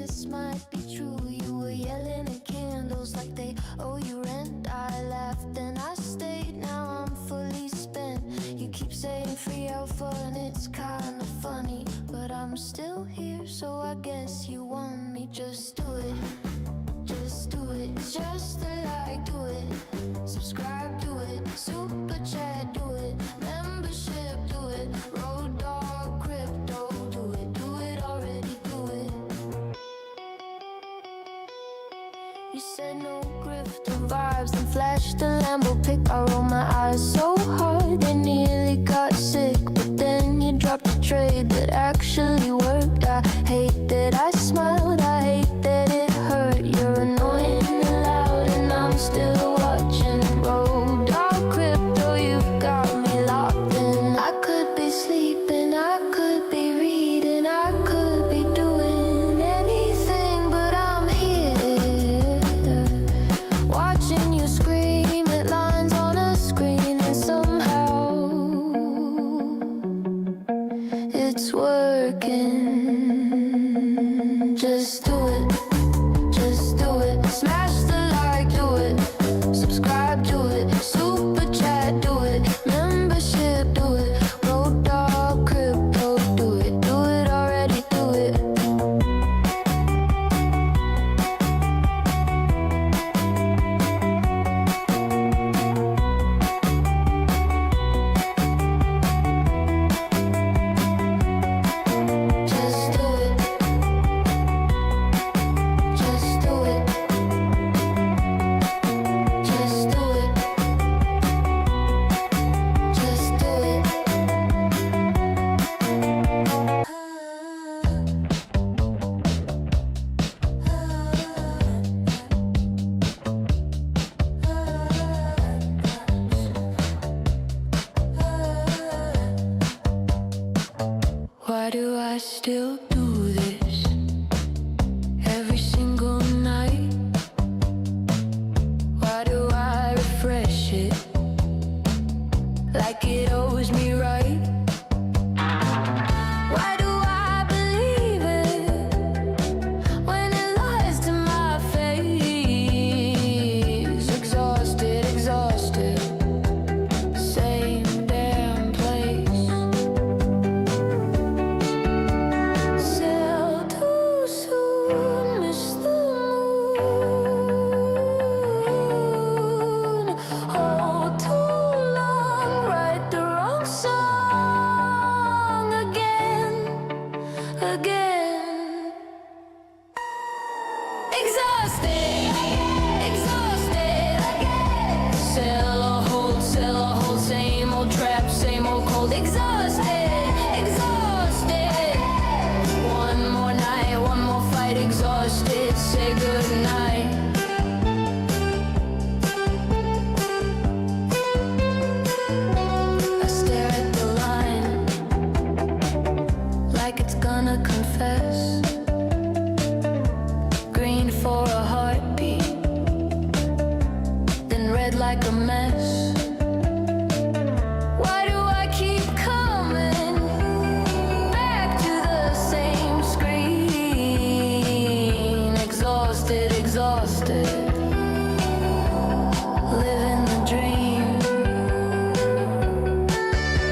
this might be true. You were yelling at candles like they owe you rent. I laughed and I stayed, now I'm fully spent. You keep saying free alpha and it's kinda funny, but I'm still here, so I guess you want me. Just do it, just do it. It's just a like, do it. Subscribe, do it. Super chat, do it. Membership, do it. Road Dawg Crypto, do it already, do it. You said no grifter vibes, then flashed the Lambo pic. I rolled my eyes so hard they nearly got sick, but then you dropped a trade that actually worked. I hate that I smiled, I hate that it hurt. You're annoying and loud and I'm still watching. Road Dawg Crypto, you've got me locked in. I could be sleeping, I could be reading, I could be doing anything, but I'm here, watching you scream at lines on a screen, and somehow it's working. Just do it, just do it. Smash the like, do it. Subscribe, do it. Super chat, do it. Membership, do it. Road Dawg Crypto, do it already, do it. Just do it. Just do it. Just do it. Just do it. Why do I still do this every single night? Why do I refresh it like it owes me right? Why do I believe it when it lies to my face? Exhausted, exhausted, same damn place. Sail too soon, miss the moon. Hold too long, write the wrong song again, again. Exhausted, exhausted. Sell or hold, same old trap, same old cold. Exhausted, exhausted. One more night, one more fight. Exhausted, say goodnight. I stare at the line like it's gonna confess. Green for a heartbeat, then red like a mess. Why do I keep coming back to the same screen? Exhausted, exhausted, living the dream.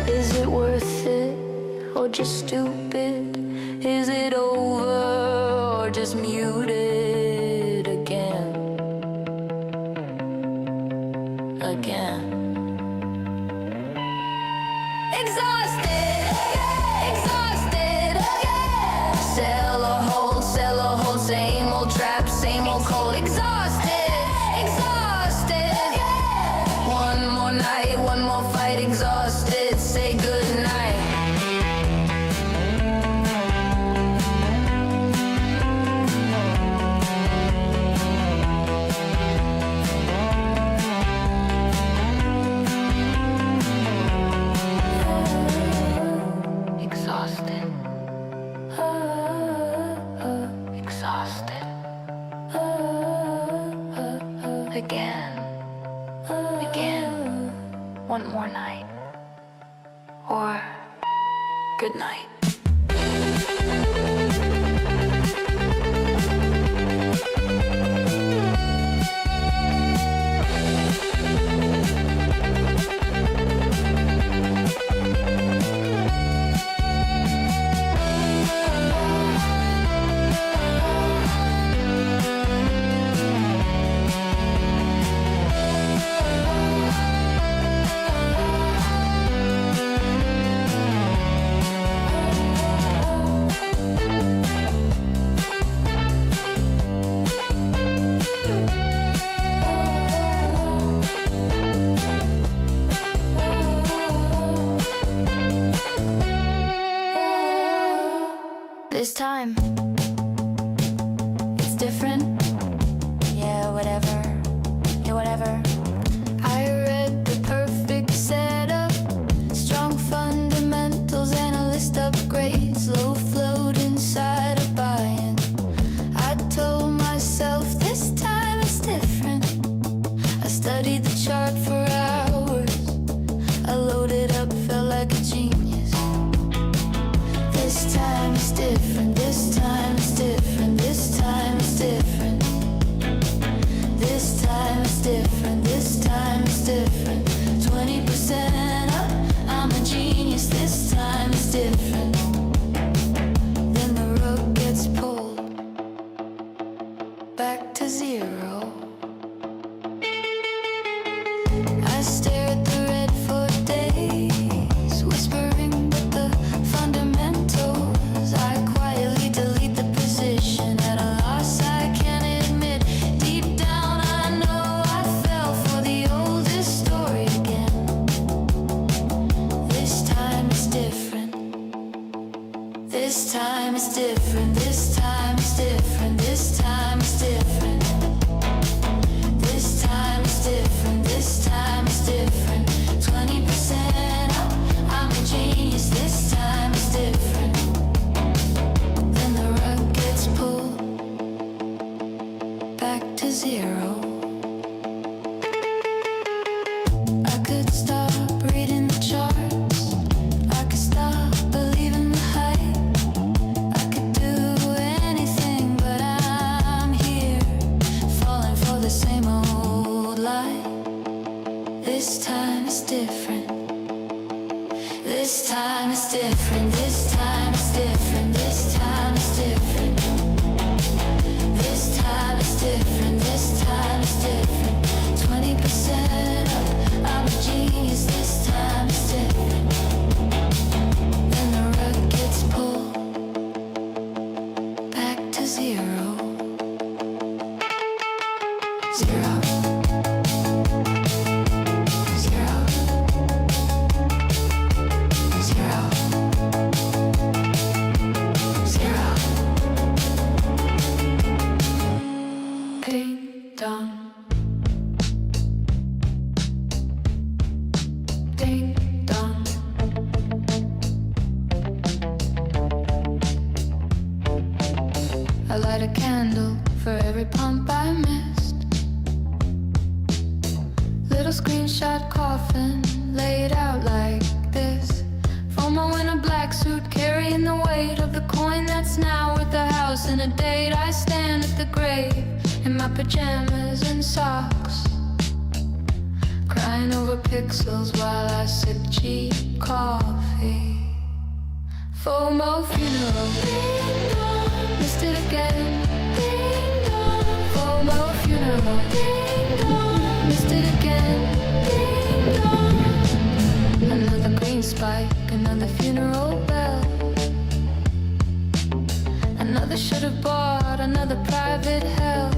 Is it worth it or just stupid? Is it over or just muted again? Again. Exhausted, exhausted. Sell or hold, same old trap, same old cold. Exhausted, exhausted. One more night, one more fight. Exhausted, say goodnight. Exhausted, exhausted. Again, again. One more night, or good night. it's different. This time it's different. This time it's different. This time it's different. This time it's different. This time it's different. 20% up. I'm a genius. This time it's different. Then the rug gets pulled back to zero. Zero. I light a candle for every pump I missed. Little screenshot coffin laid out like this. FOMO in a black suit carrying the weight of the coin that's now worth a house and a date. I stand at the grave in my pajamas and socks, crying over pixels while I sip cheap coffee. FOMO funeral, ding dong, missed it again, ding dong. FOMO funeral, ding dong, missed it again, ding dong. Another green spike, another funeral bell. Another should've bought, another private hell.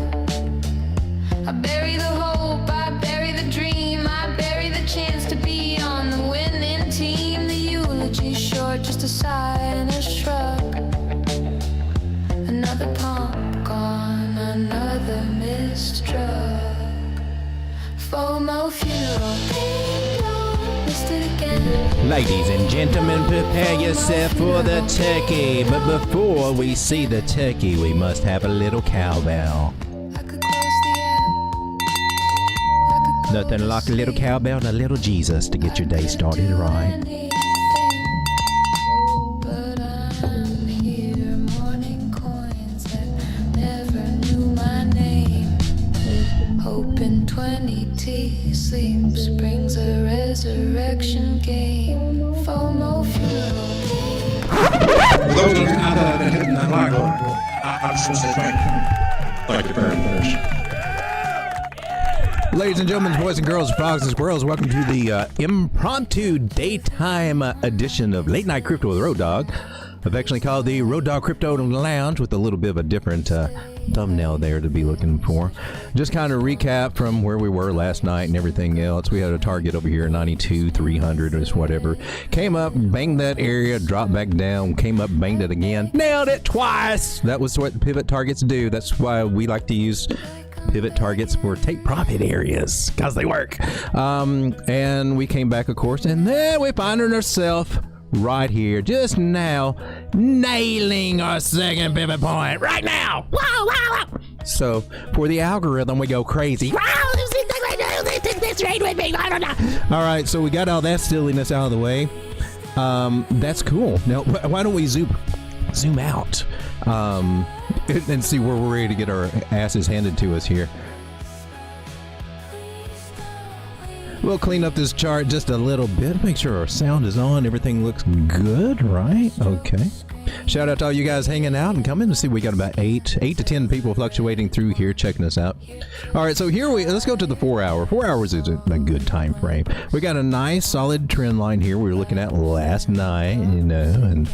I bury the hope, I bury the dream, I bury the chance to be on the winning team. The eulogy short, just a sigh and a shrug. Another pump gone, another missed drug. FOMO funeral, ding dong, missed it again. Ladies and gentlemen, prepare yourself for the turkey. But before we see the turkey, we must have a little cowbell. Nothing like a little cowbell and a little Jesus to get your day started right. But I'm here, morning coins that never knew my name. Hoping 20T sleeps brings a resurrection game. FOMO funeral. For those of you out there that are hitting that like button, I just want to say thank you very much. Ladies and gentlemen, boys and girls, frogs and squirrels, welcome to the impromptu daytime edition of Late Night Crypto with Road Dawg, affectionately called the Road Dawg Crypto Lounge, with a little bit of a different thumbnail there to be looking for. Just kind of recap from where we were last night and everything else. We had a target over here, 92, 300 or whatever. Came up, banged that area, dropped back down, came up, banged it again, nailed it twice. That was what pivot targets do. That's why we like to use pivot targets for take profit areas, because they work. And we came back, of course, and then we find ourselves right here just now, nailing our second pivot point right now. Wow, wow, wow. So for the algorithm, we go crazy. Wow, this trade with me. I don't know. All right, so we got all that silliness out of the way. That's cool. Now, why don't we zoom out and see where we're ready to get our asses handed to us here. We'll clean up this chart just a little bit, make sure our sound is on, everything looks good, right? Okay. Shout out to all you guys hanging out and coming to see. We got about 8 to 10 people fluctuating through here checking us out. All right, so let's go to the 4 hour. 4 hours is a good time frame. We got a nice solid trend line here we were looking at last night, and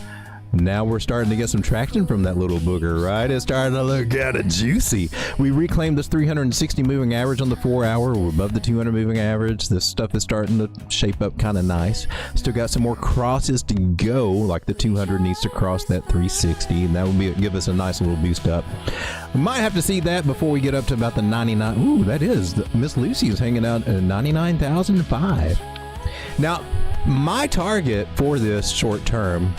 now we're starting to get some traction from that little booger, right? It's starting to look kind of juicy. We reclaimed this 360 moving average on the 4 hour. We're above the 200 moving average. This stuff is starting to shape up kind of nice. Still got some more crosses to go, like the 200 needs to cross that 360, and that will give us a nice little boost up. We might have to see that before we get up to about the 99. Ooh, that is. Miss Lucy is hanging out at 99,005. Now, my target for this short term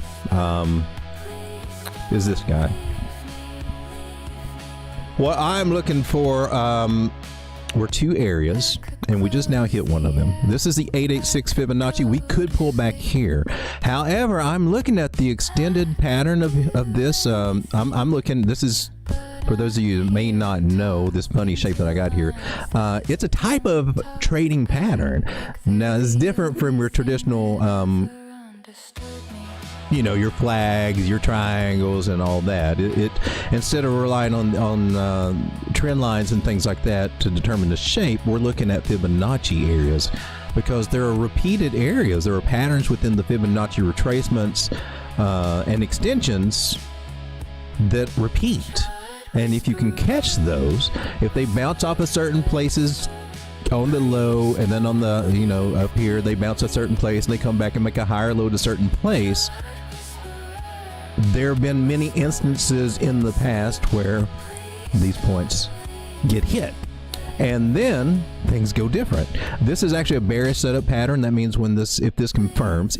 is this guy. What I'm looking for were two areas, and we just now hit one of them. This is the 886 Fibonacci. We could pull back here. However, I'm looking at the extended pattern of this. I'm looking, this is For those of you that may not know this funny shape that I got here, it's a type of trading pattern. Now, it's different from your traditional, your flags, your triangles, and all that. It instead of relying on trend lines and things like that to determine the shape, we're looking at Fibonacci areas, because there are repeated areas. There are patterns within the Fibonacci retracements and extensions that repeat. And if you can catch those, if they bounce off of certain places on the low, and then on the, up here, they bounce a certain place and they come back and make a higher low at a certain place. There have been many instances in the past where these points get hit, and then things go different. This is actually a bearish setup pattern. That means if it confirms,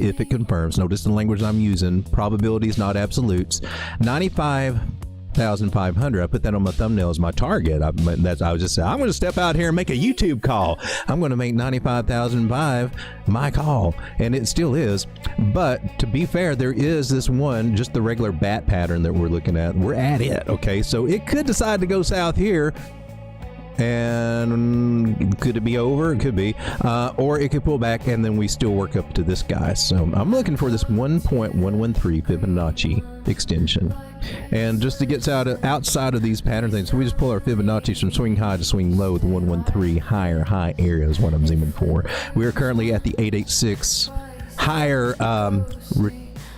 notice the language I'm using, probabilities, not absolutes. 95,500. I put that on my thumbnail as my target. I was just saying, I'm going to step out here and make a YouTube call. I'm going to make 95,005 my call, and it still is. But to be fair, there is this one, just the regular bat pattern that we're looking at. We're at it, okay? So it could decide to go south here. And could it be over? It could be. Or it could pull back, and then we still work up to this guy. So I'm looking for this 1.113 Fibonacci extension. And just to get outside of these pattern things, we just pull our Fibonacci from swing high to swing low. The 113 higher high area is what I'm zooming for. We are currently at the 886 higher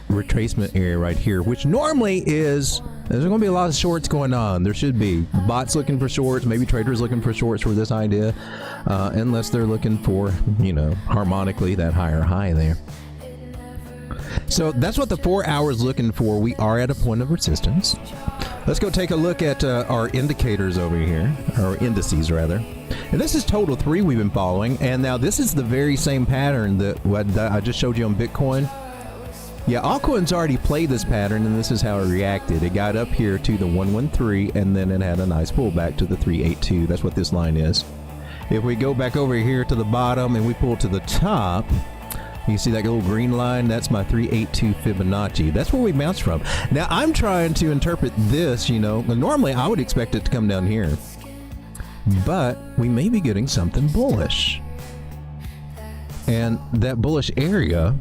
retracement area right here, which normally is, there's going to be a lot of shorts going on. There should be bots looking for shorts, maybe traders looking for shorts for this idea, unless they're looking for, harmonically that higher high there. So that's what the 4 hours looking for. We are at a point of resistance. Let's go take a look at our indicators over here, or indices rather. And this is total 3 we've been following, and now this is the very same pattern that I just showed you on Bitcoin. Yeah, altcoins already played this pattern, and this is how it reacted. It got up here to the 113, and then it had a nice pullback to the 382. That's what this line is. If we go back over here to the bottom and we pull to the top, you see that little green line? That's my 382 Fibonacci. That's where we bounced from. Now, I'm trying to interpret this, normally I would expect it to come down here, but we may be getting something bullish. And that bullish area,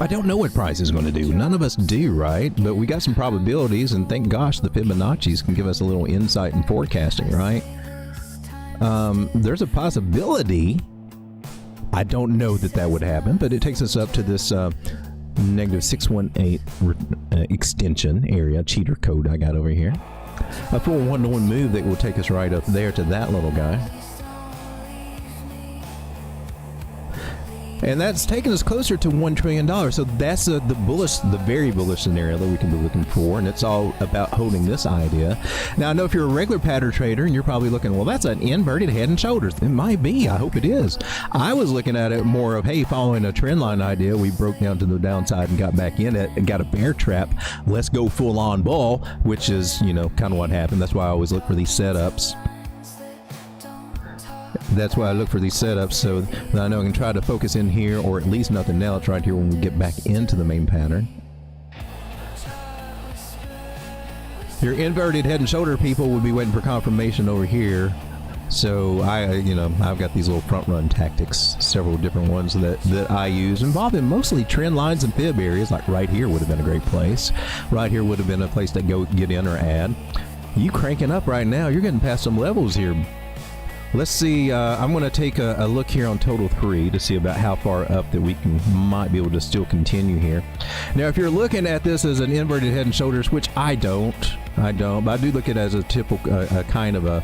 I don't know what price is going to do. None of us do, right? But we got some probabilities, and thank gosh the Fibonacci's can give us a little insight in forecasting, right? There's a possibility. I don't know that would happen, but it takes us up to this negative 618 extension area, cheater code I got over here. A full one-to-one move that will take us right up there to that little guy. And that's taken us closer to $1 trillion. So that's the very bullish scenario that we can be looking for. And it's all about holding this idea. Now, I know if you're a regular pattern trader and you're probably looking, well, that's an inverted head and shoulders. It might be. I hope it is. I was looking at it more of, hey, following a trend line idea, we broke down to the downside and got back in it and got a bear trap. Let's go full on bull, which is, kind of what happened. That's why I always look for these setups. That's why I look for these setups, so that I know I can try to focus in here, or at least nothing else right here when we get back into the main pattern. Your inverted head and shoulder people would be waiting for confirmation over here. So I've got these little front run tactics, several different ones that I use, involving mostly trend lines and fib areas. Like right here would have been a great place. Right here would have been a place to go get in or add. You cranking up right now. You're getting past some levels here. Let's see, I'm going to take a look here on total 3 to see about how far up that we might be able to still continue here. Now, if you're looking at this as an inverted head and shoulders, which I don't, but I do look at it as a kind of a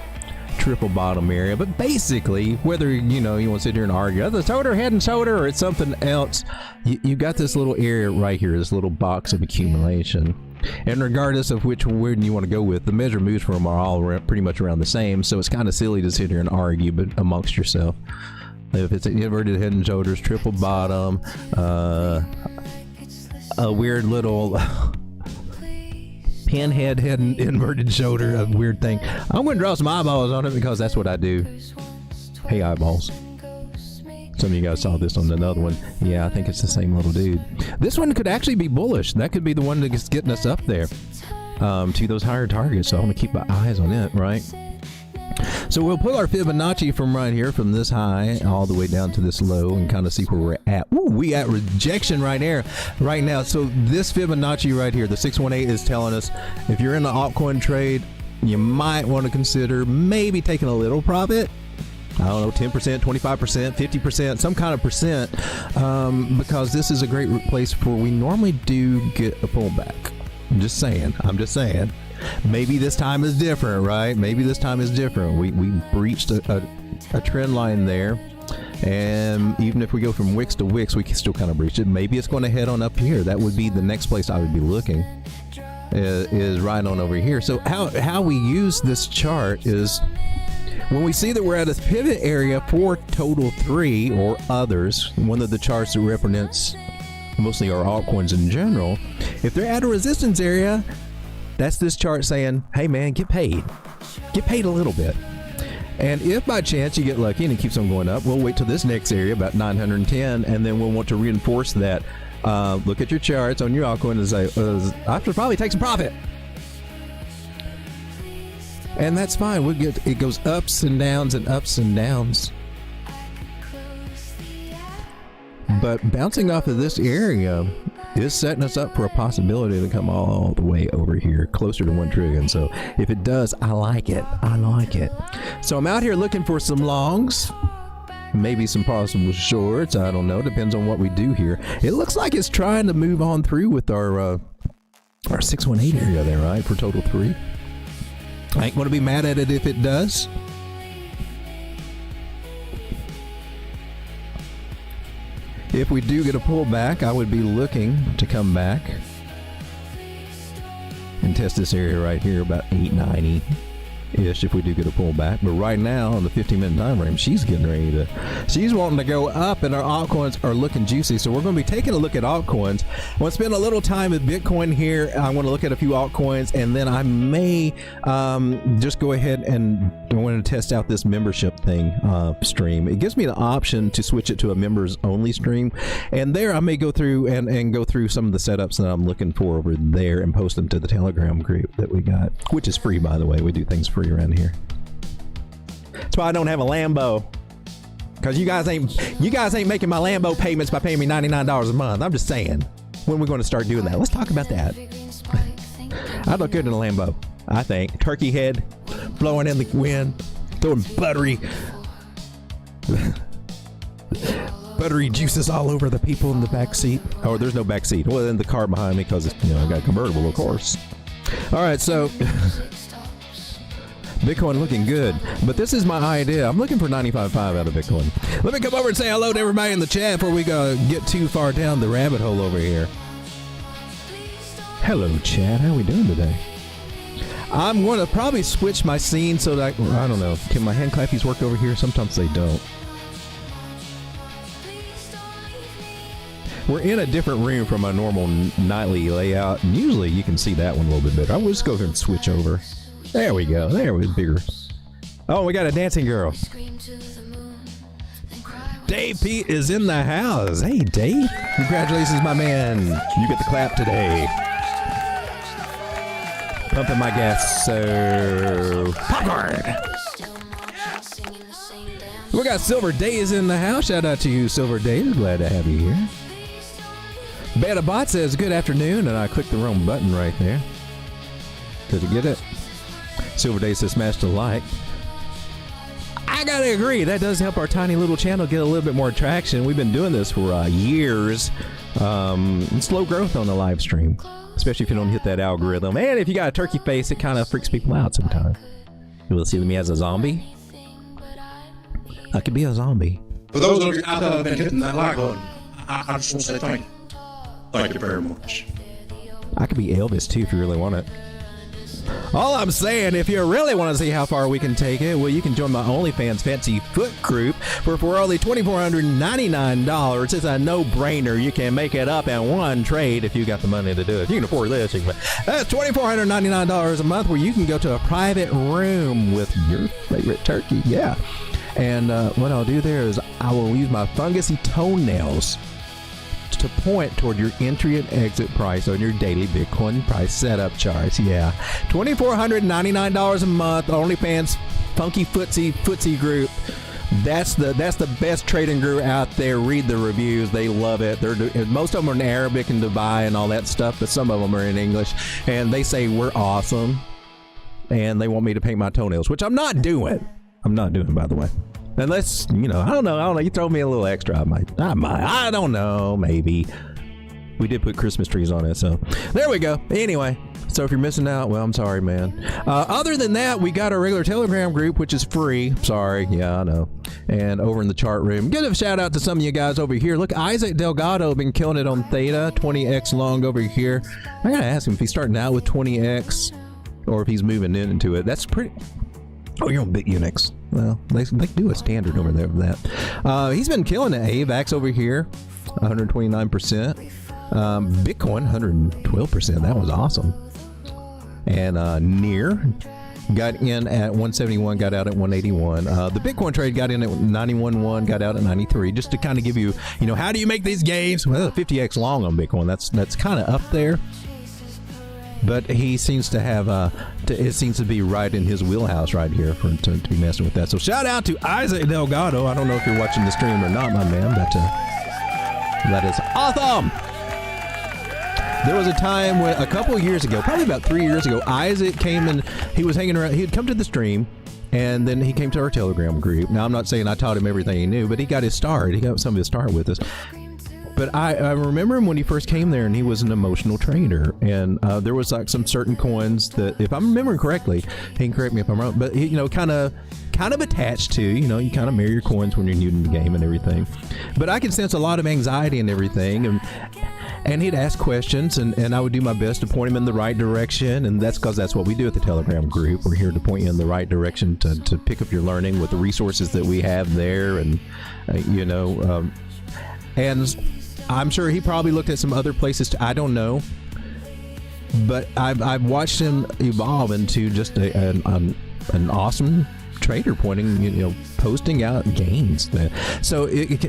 triple bottom area. But basically, whether, you want to sit here and argue, the shoulder, head and shoulder, or it's something else, you got this little area right here, this little box of accumulation. And regardless of which one you want to go with, the measure moves for them are all pretty much around the same, so it's kind of silly to sit here and argue but amongst yourself. If it's an inverted head and shoulders, triple bottom, a weird little pinhead head and inverted shoulder, a weird thing. I'm going to draw some eyeballs on it because that's what I do. Hey, eyeballs. Some of you guys saw this on another one. Yeah, I think it's the same little dude. This one could actually be bullish. That could be the one that's getting us up there. to those higher targets. So I want to keep my eyes on it, right? So we'll pull our Fibonacci from right here, from this high all the way down to this low, and kind of see where we're at. Ooh, we at rejection right now. So this Fibonacci right here, the 618, is telling us if you're in the altcoin trade, you might want to consider maybe taking a little profit. I don't know, 10%, 25%, 50%, some kind of percent, because this is a great place where we normally do get a pullback. I'm just saying. Maybe this time is different, right? Maybe this time is different. We breached a trend line there, and even if we go from wicks to wicks, we can still kind of breach it. Maybe it's going to head on up here. That would be the next place I would be looking, is right on over here. So how we use this chart is when we see that we're at a pivot area for total 3 or others, one of the charts that represents mostly our altcoins in general, if they're at a resistance area, that's this chart saying, hey man, get paid a little bit. And if by chance you get lucky and it keeps on going up, we'll wait till this next area, about 910, and then we'll want to reinforce that. Look at your charts on your altcoin and say, I should probably take some profit. And that's fine. It goes ups and downs and ups and downs. But bouncing off of this area is setting us up for a possibility to come all the way over here, closer to 1 trillion. So if it does, I like it. So I'm out here looking for some longs, maybe some possible shorts. I don't know. Depends on what we do here. It looks like it's trying to move on through with our 618 area there, right? For total 3. I ain't going to be mad at it if it does. If we do get a pullback, I would be looking to come back and test this area right here, about 890-ish, if we do get a pullback. But right now, on the 15-minute time frame, she's wanting to go up, and our altcoins are looking juicy. So we're going to be taking a look at altcoins. I want to spend a little time with Bitcoin here. I want to look at a few altcoins, and then I may just go ahead and I want to test out this membership thing stream. It gives me the option to switch it to a members only stream, and there I may go through and go through some of the setups that I'm looking for over there and post them to the Telegram group that we got, which is free, by the way. We do things free around here. That's why I don't have a Lambo, because you guys ain't making my Lambo payments by paying me $99 a month. I'm just saying, when we're going to start doing that. Let's talk about that. I look good in a Lambo, I think. Turkey head blowing in the wind, throwing buttery juices all over the people in the back seat. Oh, there's no back seat. Well, then the car behind me, because I got a convertible, of course. All right, so Bitcoin looking good, but this is my idea. I'm looking for 95.5 out of Bitcoin. Let me come over and say hello to everybody in the chat before we get too far down the rabbit hole over here. Hello, chat. How are we doing today? I'm going to probably switch my scene so that I don't know. Can my hand clappies work over here? Sometimes they don't. We're in a different room from a normal nightly layout, and usually you can see that one a little bit better. I will just go ahead and switch over. There we go. There was bigger. Oh, we got a dancing girl. Dave Pete is in the house. Hey, Dave. Congratulations, my man. You get the clap today. Pumping my gas. So, popcorn. We got Silver Days in the house. Shout out to you, Silver Days. Glad to have you here. Beta Bot says, good afternoon, and I clicked the wrong button right there. Did you get it? Silver Day says, smash the like. I gotta agree, that does help our tiny little channel get a little bit more traction. We've been doing this for years. Slow growth on the live stream, especially if you don't hit that algorithm. And if you got a turkey face, it kind of freaks people out sometimes. You will see me as a zombie. I could be a zombie. For those of you out there that have been hitting that like button, I just want to say thank you. Thank you very much. I could be Elvis too if you really want it. All I'm saying, if you really want to see how far we can take it, well, you can join my OnlyFans Fancy Foot group for only $2,499. It's a no-brainer. You can make it up in one trade if you got the money to do it. If you can afford this, that's $2,499 a month, where you can go to a private room with your favorite turkey. Yeah. And what I'll do there is I will use my fungusy toenails to point toward your entry and exit price on your daily Bitcoin price setup charts. Yeah, $2,499 a month. OnlyFans, funky footsie group. That's the best trading group out there. Read the reviews; they love it. Most of them are in Arabic and Dubai and all that stuff, but some of them are in English, and they say we're awesome, and they want me to paint my toenails, which I'm not doing. By the way. Unless, I don't know. You throw me a little extra, I might. I don't know. Maybe. We did put Christmas trees on it, so there we go. Anyway, so if you're missing out, well, I'm sorry, man. Other than that, we got our regular Telegram group, which is free. Sorry. Yeah, I know. And over in the chart room, give a shout out to some of you guys over here. Look, Isaac Delgado been killing it on Theta, 20x long over here. I gotta ask him if he's starting out with 20x or if he's moving into it. That's pretty... Oh, you're on Bit Unix. Well, they do a standard over there for that. He's been killing it. AVAX over here, 129%. Bitcoin, 112%. That was awesome. And Near got in at 171, got out at 181. The Bitcoin trade got in at 91.1, got out at 93. Just to kind of give you, how do you make these gains? Well, 50x long on Bitcoin. That's kind of up there. But he seems to have, it seems to be right in his wheelhouse right here to be messing with that. So shout out to Isaac Delgado. I don't know if you're watching the stream or not, my man, but that is awesome. There was a time when, a couple of years ago, probably about 3 years ago, Isaac came and he was hanging around. He had come to the stream, and then he came to our Telegram group. Now, I'm not saying I taught him everything he knew, but he got his start. He got some of his start with us. But I remember him when he first came there, and he was an emotional trader. And there was like some certain coins that, if I'm remembering correctly, he can correct me if I'm wrong, but kind of attached to, you kind of marry your coins when you're new to the game and everything. But I could sense a lot of anxiety and everything. And he'd ask questions, and I would do my best to point him in the right direction. And that's because that's what we do at the Telegram group. We're here to point you in the right direction to pick up your learning with the resources that we have there. And, and I'm sure he probably looked at some other places I don't know, but I've watched him evolve into just an awesome trader, posting out gains. So it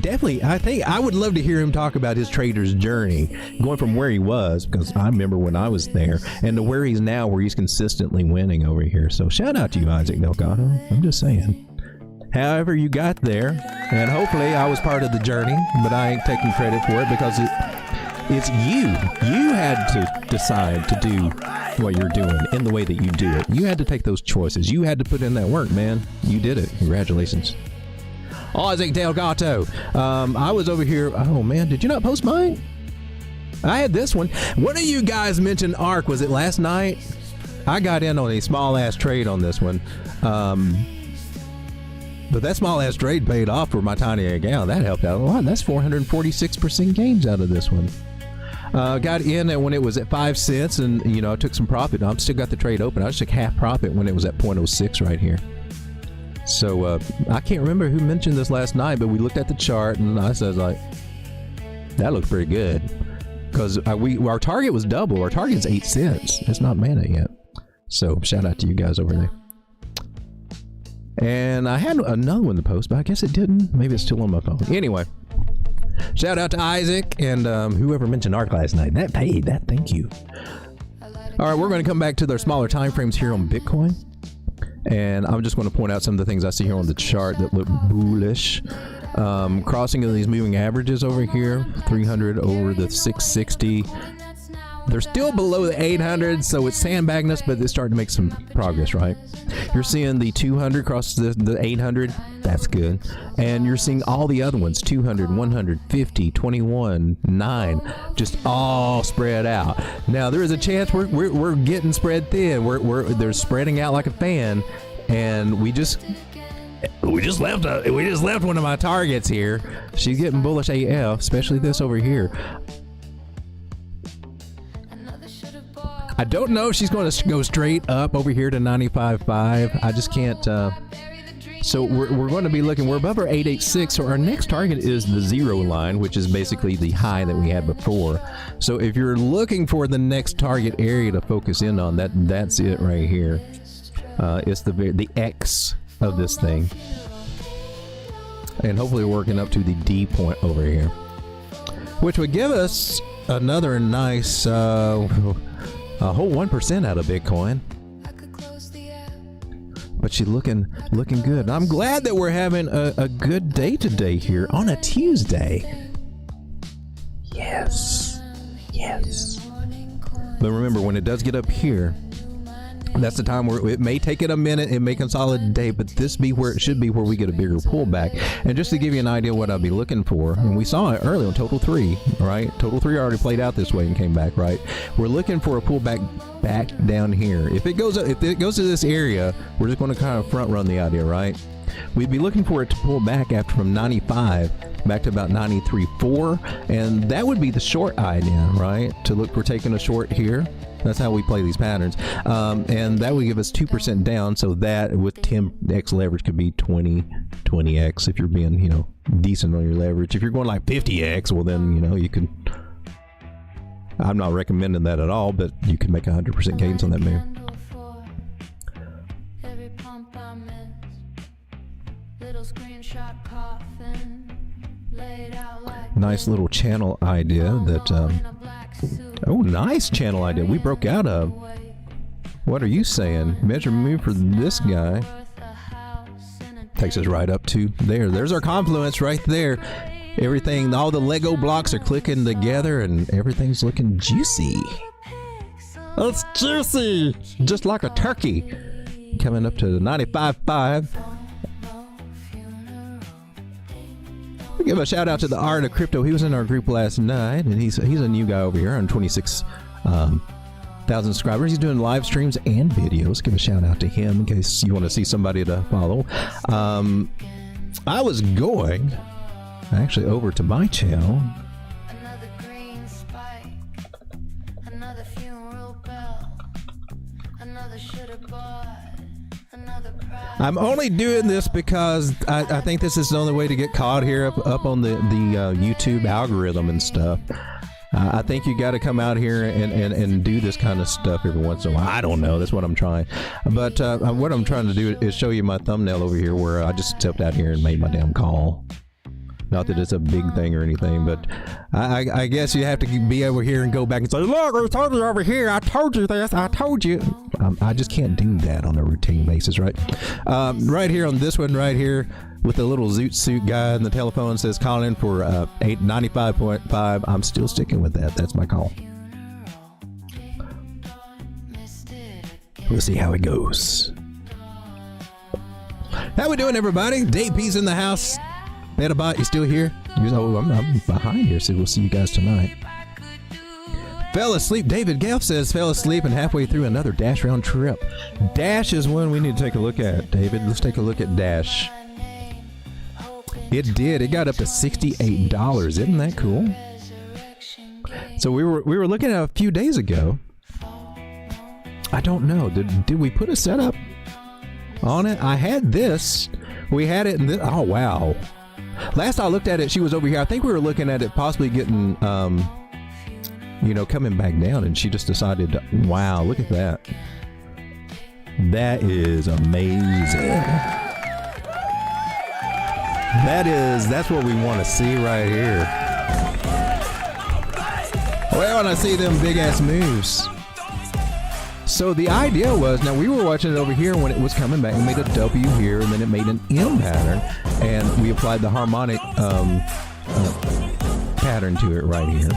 definitely, I think I would love to hear him talk about his trader's journey, going from where he was, because I remember when I was there, and to where he's now, where he's consistently winning over here. So shout out to you, Isaac Delgado. I'm just saying. However you got there, and hopefully I was part of the journey, but I ain't taking credit for it because it's you. You had to decide to do what you're doing in the way that you do it. You had to take those choices. You had to put in that work, man. You did it. Congratulations. Isaac Delgado. I was over here. Oh, man. Did you not post mine? I had this one. One of you guys mentioned ARK. Was it last night? I got in on a small-ass trade on this one. But that small-ass trade paid off for my tiny account. That helped out a lot. That's 446% gains out of this one. Got in when it was at 5 cents, and I took some profit. I'm still got the trade open. I just took half profit when it was at 0.06 right here. So I can't remember who mentioned this last night, but we looked at the chart, and I said, like, that looks pretty good. Because our target was double. Our target's 8 cents. It's not mana yet. So shout out to you guys over there. And I had another one to post, but I guess it didn't. Maybe it's still on my phone. Anyway, shout out to Isaac and whoever mentioned ARK last night. That paid. Thank you. All right, we're going to come back to their smaller time frames here on Bitcoin. And I'm just going to point out some of the things I see here on the chart that look bullish. Crossing of these moving averages over here, 300 over the 660. They're still below the 800, so it's sandbagging us, but they're starting to make some progress, right? You're seeing the 200 cross the 800. That's good. And you're seeing all the other ones, 200, 100, 50, 21, 9, just all spread out. Now, there is a chance we're getting spread thin. They're spreading out like a fan, and we just left one of my targets here. She's getting bullish AF, especially this over here. I don't know if she's going to go straight up over here to 95.5. I just can't. So we're going to be looking. We're above our 886. So our next target is the 0 line, which is basically the high that we had before. So if you're looking for the next target area to focus in on, that's it right here. It's the X of this thing, and hopefully working up to the D point over here. which would give us another nice a whole 1% out of Bitcoin. But she's looking good. I'm glad that we're having a good day today here on a Tuesday. Yes. But remember, when it does get up here, that's the time where it may take it a minute, it may consolidate, but this be where it should be, where we get a bigger pullback. And just to give you an idea what I'll be looking for, and we saw it early on Total 3, right? Total 3 already played out this way and came back, right? We're looking for a pullback back down here. If it goes to this area, we're just going to kind of front run the idea, right? We'd be looking for it to pull back after from 95 back to about 93.4, and that would be the short idea, right? To look for taking a short here. That's how we play these patterns, and that would give us 2% down. So that with 10x leverage could be 20x if you're being decent on your leverage. If you're going like 50x, well then you can. I'm not recommending that at all, but you can make 100% gains on that move. Nice little channel idea that. Oh, nice channel idea we broke out of. What are you saying? Measure move for this guy. Takes us right up to there. There's our confluence right there. Everything, all the Lego blocks are clicking together and everything's looking juicy. It's juicy! Just like a turkey. Coming up to 95.5. Give a shout out to the Art of Crypto. He was in our group last night, and he's a new guy over here on 26,000 subscribers. He's doing live streams and videos. Give a shout out to him in case you want to see somebody to follow. I was going actually over to my channel. Another green spike, another funeral bell, another should have bought. I'm only doing this because I think this is the only way to get caught here up on the YouTube algorithm and stuff. I think you got to come out here and do this kind of stuff every once in a while. I don't know. That's what I'm trying. But what I'm trying to do is show you my thumbnail over here where I just stepped out here and made my damn call. Not that it's a big thing or anything, but I guess you have to be over here and go back and say, look, I told you over here. I told you this. I told you. I just can't do that on a routine basis, right? Right here on this one right here with the little zoot suit guy and the telephone says call in for 95.5. I'm still sticking with that. That's my call. We'll see how it goes. How we doing, everybody? Dave P's in the house. Metabot, you still here? I'm behind here, so we'll see you guys tonight. Fell asleep. David Gelf says fell asleep and halfway through another Dash round trip. Dash is one we need to take a look at, David. Let's take a look at Dash. It did. It got up to $68. Isn't that cool? So we were looking at it a few days ago. I don't know. Did we put a setup on it? I had this. We had it in this. Oh, wow. Last I looked at it, she was over here. I think we were looking at it possibly getting, coming back down, and she just decided to, wow, look at that. That is amazing. That's what we want to see right here. Well, when I see them big ass moves. So the idea was, now we were watching it over here when it was coming back. It made a W here, and then it made an M pattern, and we applied the harmonic pattern to it right here.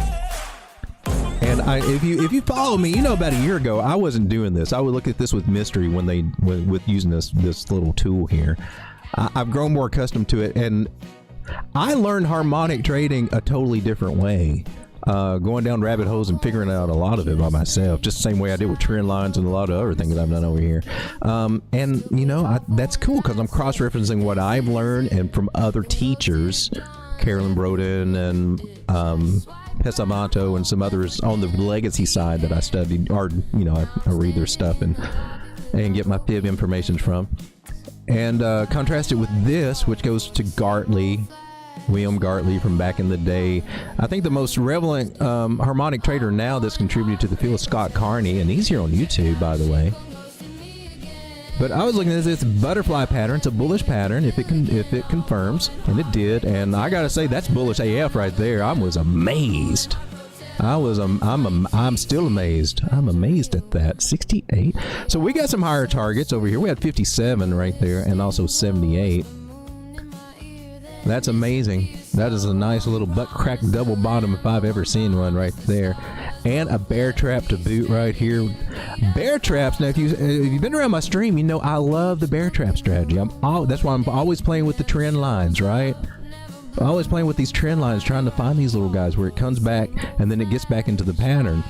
And if you follow me, about a year ago, I wasn't doing this. I would look at this with mystery with using this little tool here. I've grown more accustomed to it, and I learned harmonic trading a totally different way. Going down rabbit holes and figuring out a lot of it by myself, just the same way I did with trend lines and a lot of other things I've done over here. And that's cool because I'm cross-referencing what I've learned and from other teachers, Carolyn Broden and Pesamato and some others on the legacy side that I studied, or I read their stuff and get my fib information from, and contrast it with this, which goes to William Gartley from back in the day. I think the most relevant harmonic trader now that's contributed to the field is Scott Carney, and he's here on YouTube, by the way. But I was looking at this butterfly pattern. It's a bullish pattern if it confirms, and it did. And I gotta say, that's bullish AF right there. I was amazed. I'm still amazed. I'm amazed at that. 68. So we got some higher targets over here. We had 57 right there, and also 78. That's amazing. That is a nice little butt crack double bottom if I've ever seen one right there. And a bear trap to boot right here. Bear traps. Now, if you've been around my stream, you know I love the bear trap strategy. That's why I'm always playing with the trend lines, right? Always playing with these trend lines, trying to find these little guys where it comes back and then it gets back into the pattern.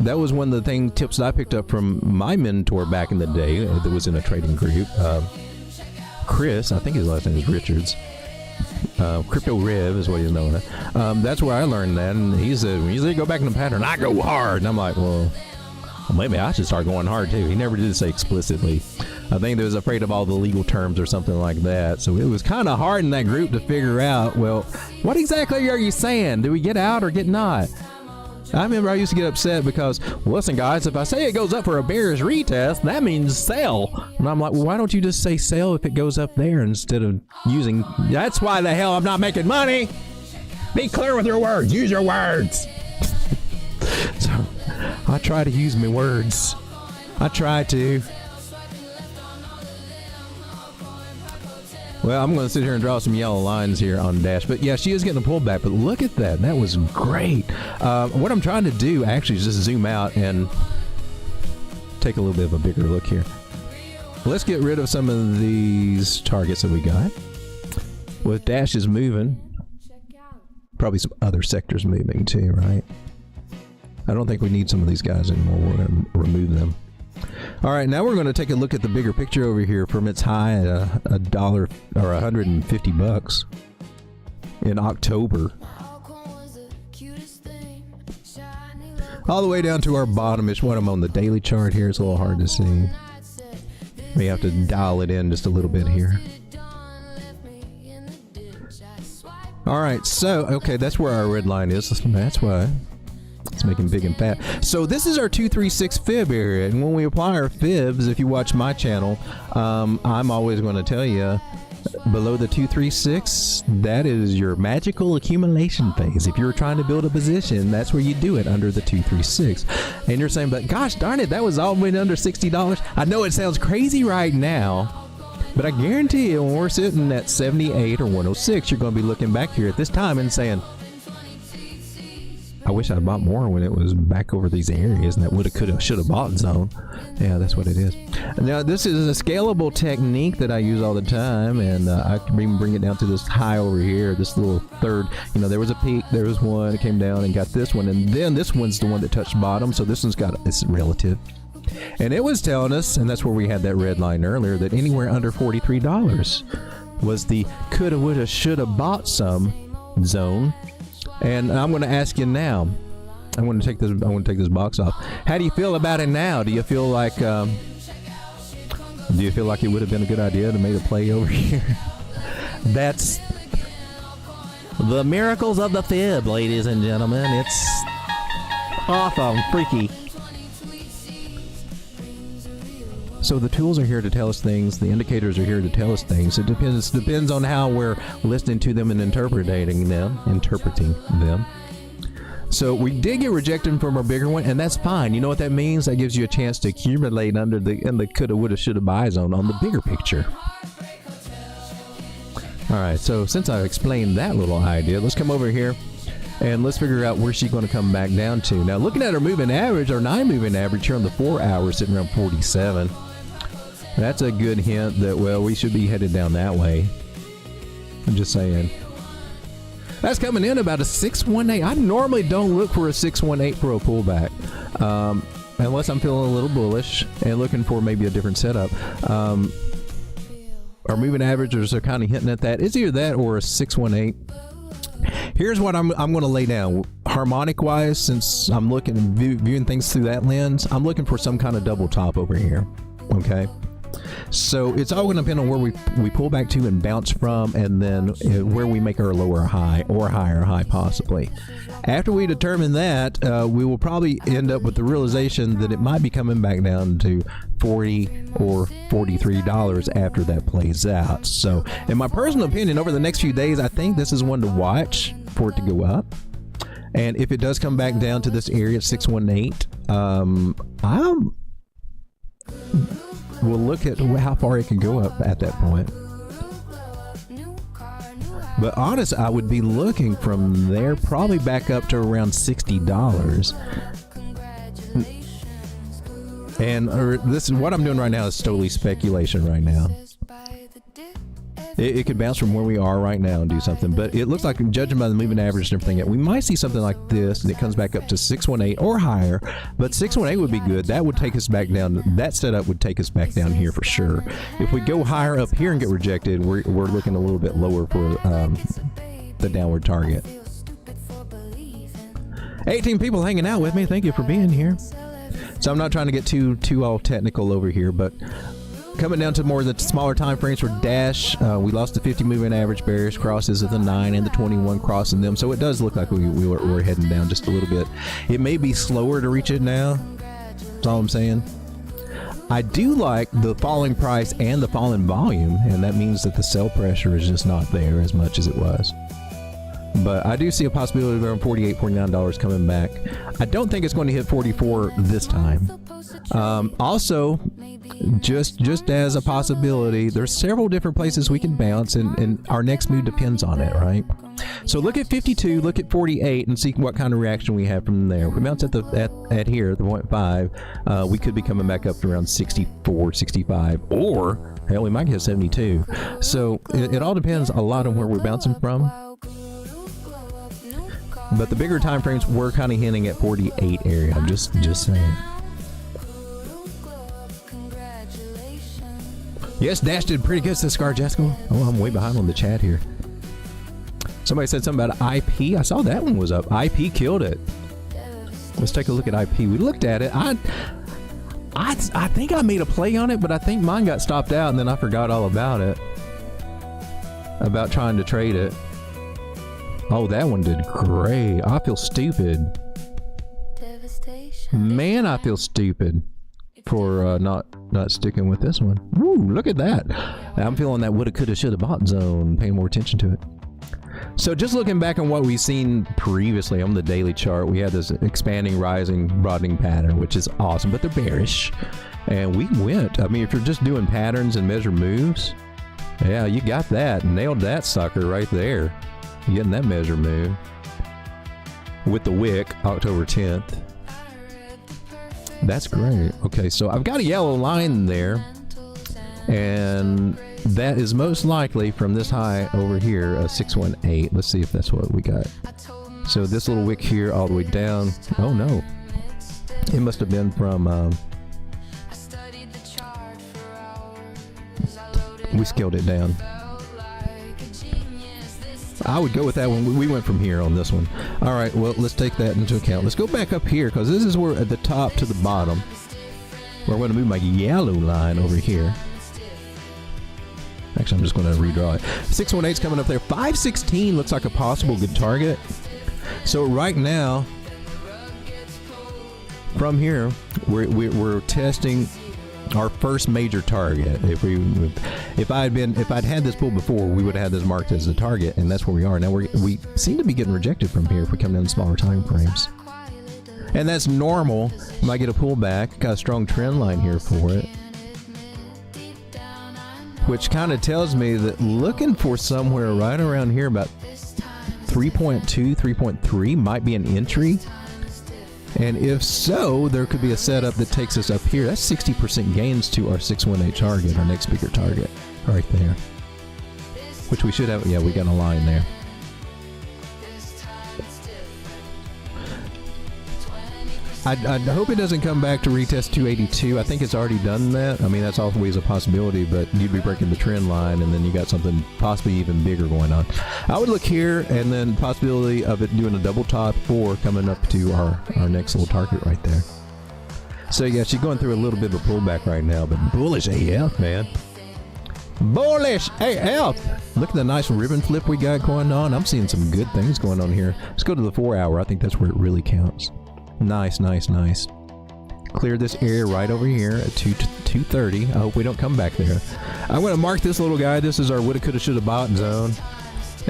That was one of the tips that I picked up from my mentor back in the day that was in a trading group. Chris, I think his last name is Richards. Crypto Rev is what he's known as. That's where I learned that, and he said, when you go back in the pattern, I go hard. And I'm like, well, maybe I should start going hard too. He never did say explicitly. I think they was afraid of all the legal terms or something like that. So it was kind of hard in that group to figure out, well, what exactly are you saying? Do we get out or get not? I remember I used to get upset because, well, listen, guys, if I say it goes up for a bearish retest, that means sell. And I'm like, well, why don't you just say sell if it goes up there instead of using... That's why the hell I'm not making money. Be clear with your words. Use your words. So I try to use my words. I try to. Well, I'm going to sit here and draw some yellow lines here on Dash. But yeah, she is getting a pullback. But look at that. That was great. What I'm trying to do actually is just zoom out and take a little bit of a bigger look here. Let's get rid of some of these targets that we got. With Dash is moving, probably some other sectors moving too, right? I don't think we need some of these guys anymore. We're going to remove them. All right, now we're going to take a look at the bigger picture over here from its high at $1 or $150 in October, all the way down to our bottom-ish one. I'm on the daily chart here. It's a little hard to see. We have to dial it in just a little bit here. All right, so okay, that's where our red line is. That's why. It's making big and fat. So this is our 236 fib area, and when we apply our fibs, if you watch my channel, I'm always going to tell you below the 236, that is your magical accumulation phase. If you're trying to build a position, that's where you do it, under the 236. And you're saying, but gosh darn it, that was all went under $60. I know it sounds crazy right now, but I guarantee you when we're sitting at 78 or 106, you're going to be looking back here at this time and saying, I wish I'd bought more when it was back over these areas, and that woulda, coulda, shoulda bought zone. Yeah, that's what it is. Now, this is a scalable technique that I use all the time, and I can even bring it down to this high over here, this little third. You know, there was a peak, there was one, it came down and got this one, and then this one's the one that touched bottom, so this one's got, it's relative. And it was telling us, and that's where we had that red line earlier, that anywhere under $43 was the coulda, woulda, shoulda bought some zone. And I'm going to ask you now. I'm going to take this box off. How do you feel about it now? Do you feel like it would have been a good idea to make a play over here? That's the miracles of the fib, ladies and gentlemen. It's awesome, freaky. So the tools are here to tell us things. The indicators are here to tell us things. It depends on how we're listening to them and interpreting them. So we did get rejected from our bigger one, and that's fine. You know what that means? That gives you a chance to accumulate in the coulda, woulda, shoulda buy zone on the bigger picture. All right. So since I've explained that little idea, let's come over here and let's figure out where she's going to come back down to. Now, looking at our moving average, our 9 moving average here on the 4 hours sitting around 47. That's a good hint that, well, we should be headed down that way. I'm just saying. That's coming in about a 618. I normally don't look for a 618 for a pullback, unless I'm feeling a little bullish and looking for maybe a different setup. Our moving averages are kind of hinting at that. It's either that or a 618. Here's what I'm going to lay down. Harmonic wise, since I'm viewing things through that lens, I'm looking for some kind of double top over here. Okay. So it's all going to depend on where we pull back to and bounce from, and then where we make our lower high or higher high possibly. After we determine that, we will probably end up with the realization that it might be coming back down to $40 or $43 after that plays out. So in my personal opinion, over the next few days, I think this is one to watch for it to go up. And if it does come back down to this area at 618, we'll look at how far it can go up at that point. But honest, I would be looking from there probably back up to around $60. And this is what I'm doing right now is totally speculation right now. It could bounce from where we are right now and do something, but it looks like, judging by the moving average and everything, we might see something like this, and it comes back up to 618 or higher. But 618 would be good. That would take us back down. That setup would take us back down here for sure. If we go higher up here and get rejected, we're looking a little bit lower for the downward target. 18 people hanging out with me. Thank you for being here. So I'm not trying to get too all technical over here, but coming down to more of the smaller time frames for Dash, we lost the 50 moving average bearish crosses of the 9 and the 21 crossing them, so it does look like we're heading down just a little bit. It may be slower to reach it now. That's all I'm saying. I do like the falling price and the falling volume, and that means that the sell pressure is just not there as much as it was. But I do see a possibility of around $48, $49 coming back. I don't think it's going to hit 44 this time. Also, just as a possibility, there's several different places we can bounce, and our next move depends on it, right? So look at 52, look at 48, and see what kind of reaction we have from there. If we bounce at here, the 0.5, we could be coming back up to around 64, 65, or hell, we might hit 72. So it all depends a lot on where we're bouncing from. But the bigger time frames, we're kind of hinting at 48 area. I'm just saying. Yes, Dash did pretty good, says Scar Jasco. Oh, I'm way behind on the chat here. Somebody said something about IP. I saw that one was up. IP killed it. Let's take a look at IP. We looked at it. I think I made a play on it, but I think mine got stopped out, and then I forgot all about it. About trying to trade it. Oh, that one did great. I feel stupid. Man, I feel stupid for not sticking with this one. Woo, look at that. I'm feeling that woulda, coulda, shoulda bought zone, paying more attention to it. So just looking back on what we've seen previously on the daily chart, we had this expanding, rising, broadening pattern, which is awesome, but they're bearish. And we went. I mean, if you're just doing patterns and measure moves, yeah, you got that. Nailed that sucker right there. Getting that measure move with the wick October 10th. That's great. Okay, so I've got a yellow line there, and that is most likely from this high over here, 618. Let's see if that's what we got. So this little wick here all the way down. Oh no, it must have been from we scaled it down. I would go with that one. We went from here on this one. All right, well, let's take that into account. Let's go back up here, because this is where at the top to the bottom, where I'm going to move my yellow line over here. Actually, I'm just going to redraw it. 618 is coming up there. 516 looks like a possible good target. So right now, from here, we're testing our first major target. If I'd had this pull before, we would have had this marked as a target, and that's where we are now. We seem to be getting rejected from here if we come down to smaller time frames, and that's normal. Might get a pullback. Got a strong trend line here for it, which kind of tells me that looking for somewhere right around here, about 3.2, 3.3 might be an entry. And if so, there could be a setup that takes us up here. That's 60% gains to our 618 target, our next bigger target, right there. Which we should have. Yeah, we got a line there. I hope it doesn't come back to retest 282. I think it's already done that. I mean, that's always a possibility, but you'd be breaking the trend line, and then you got something possibly even bigger going on. I would look here, and then possibility of it doing a double top or coming up to our next little target right there. So yeah, she's going through a little bit of a pullback right now, but bullish AF, man. Bullish AF. Look at the nice ribbon flip we got going on. I'm seeing some good things going on here. Let's go to the 4 hour. I think that's where it really counts. Nice, nice, nice. Clear this area right over here at 230. I hope we don't come back there. I'm going to mark this little guy. This is our woulda, coulda, shoulda bought zone.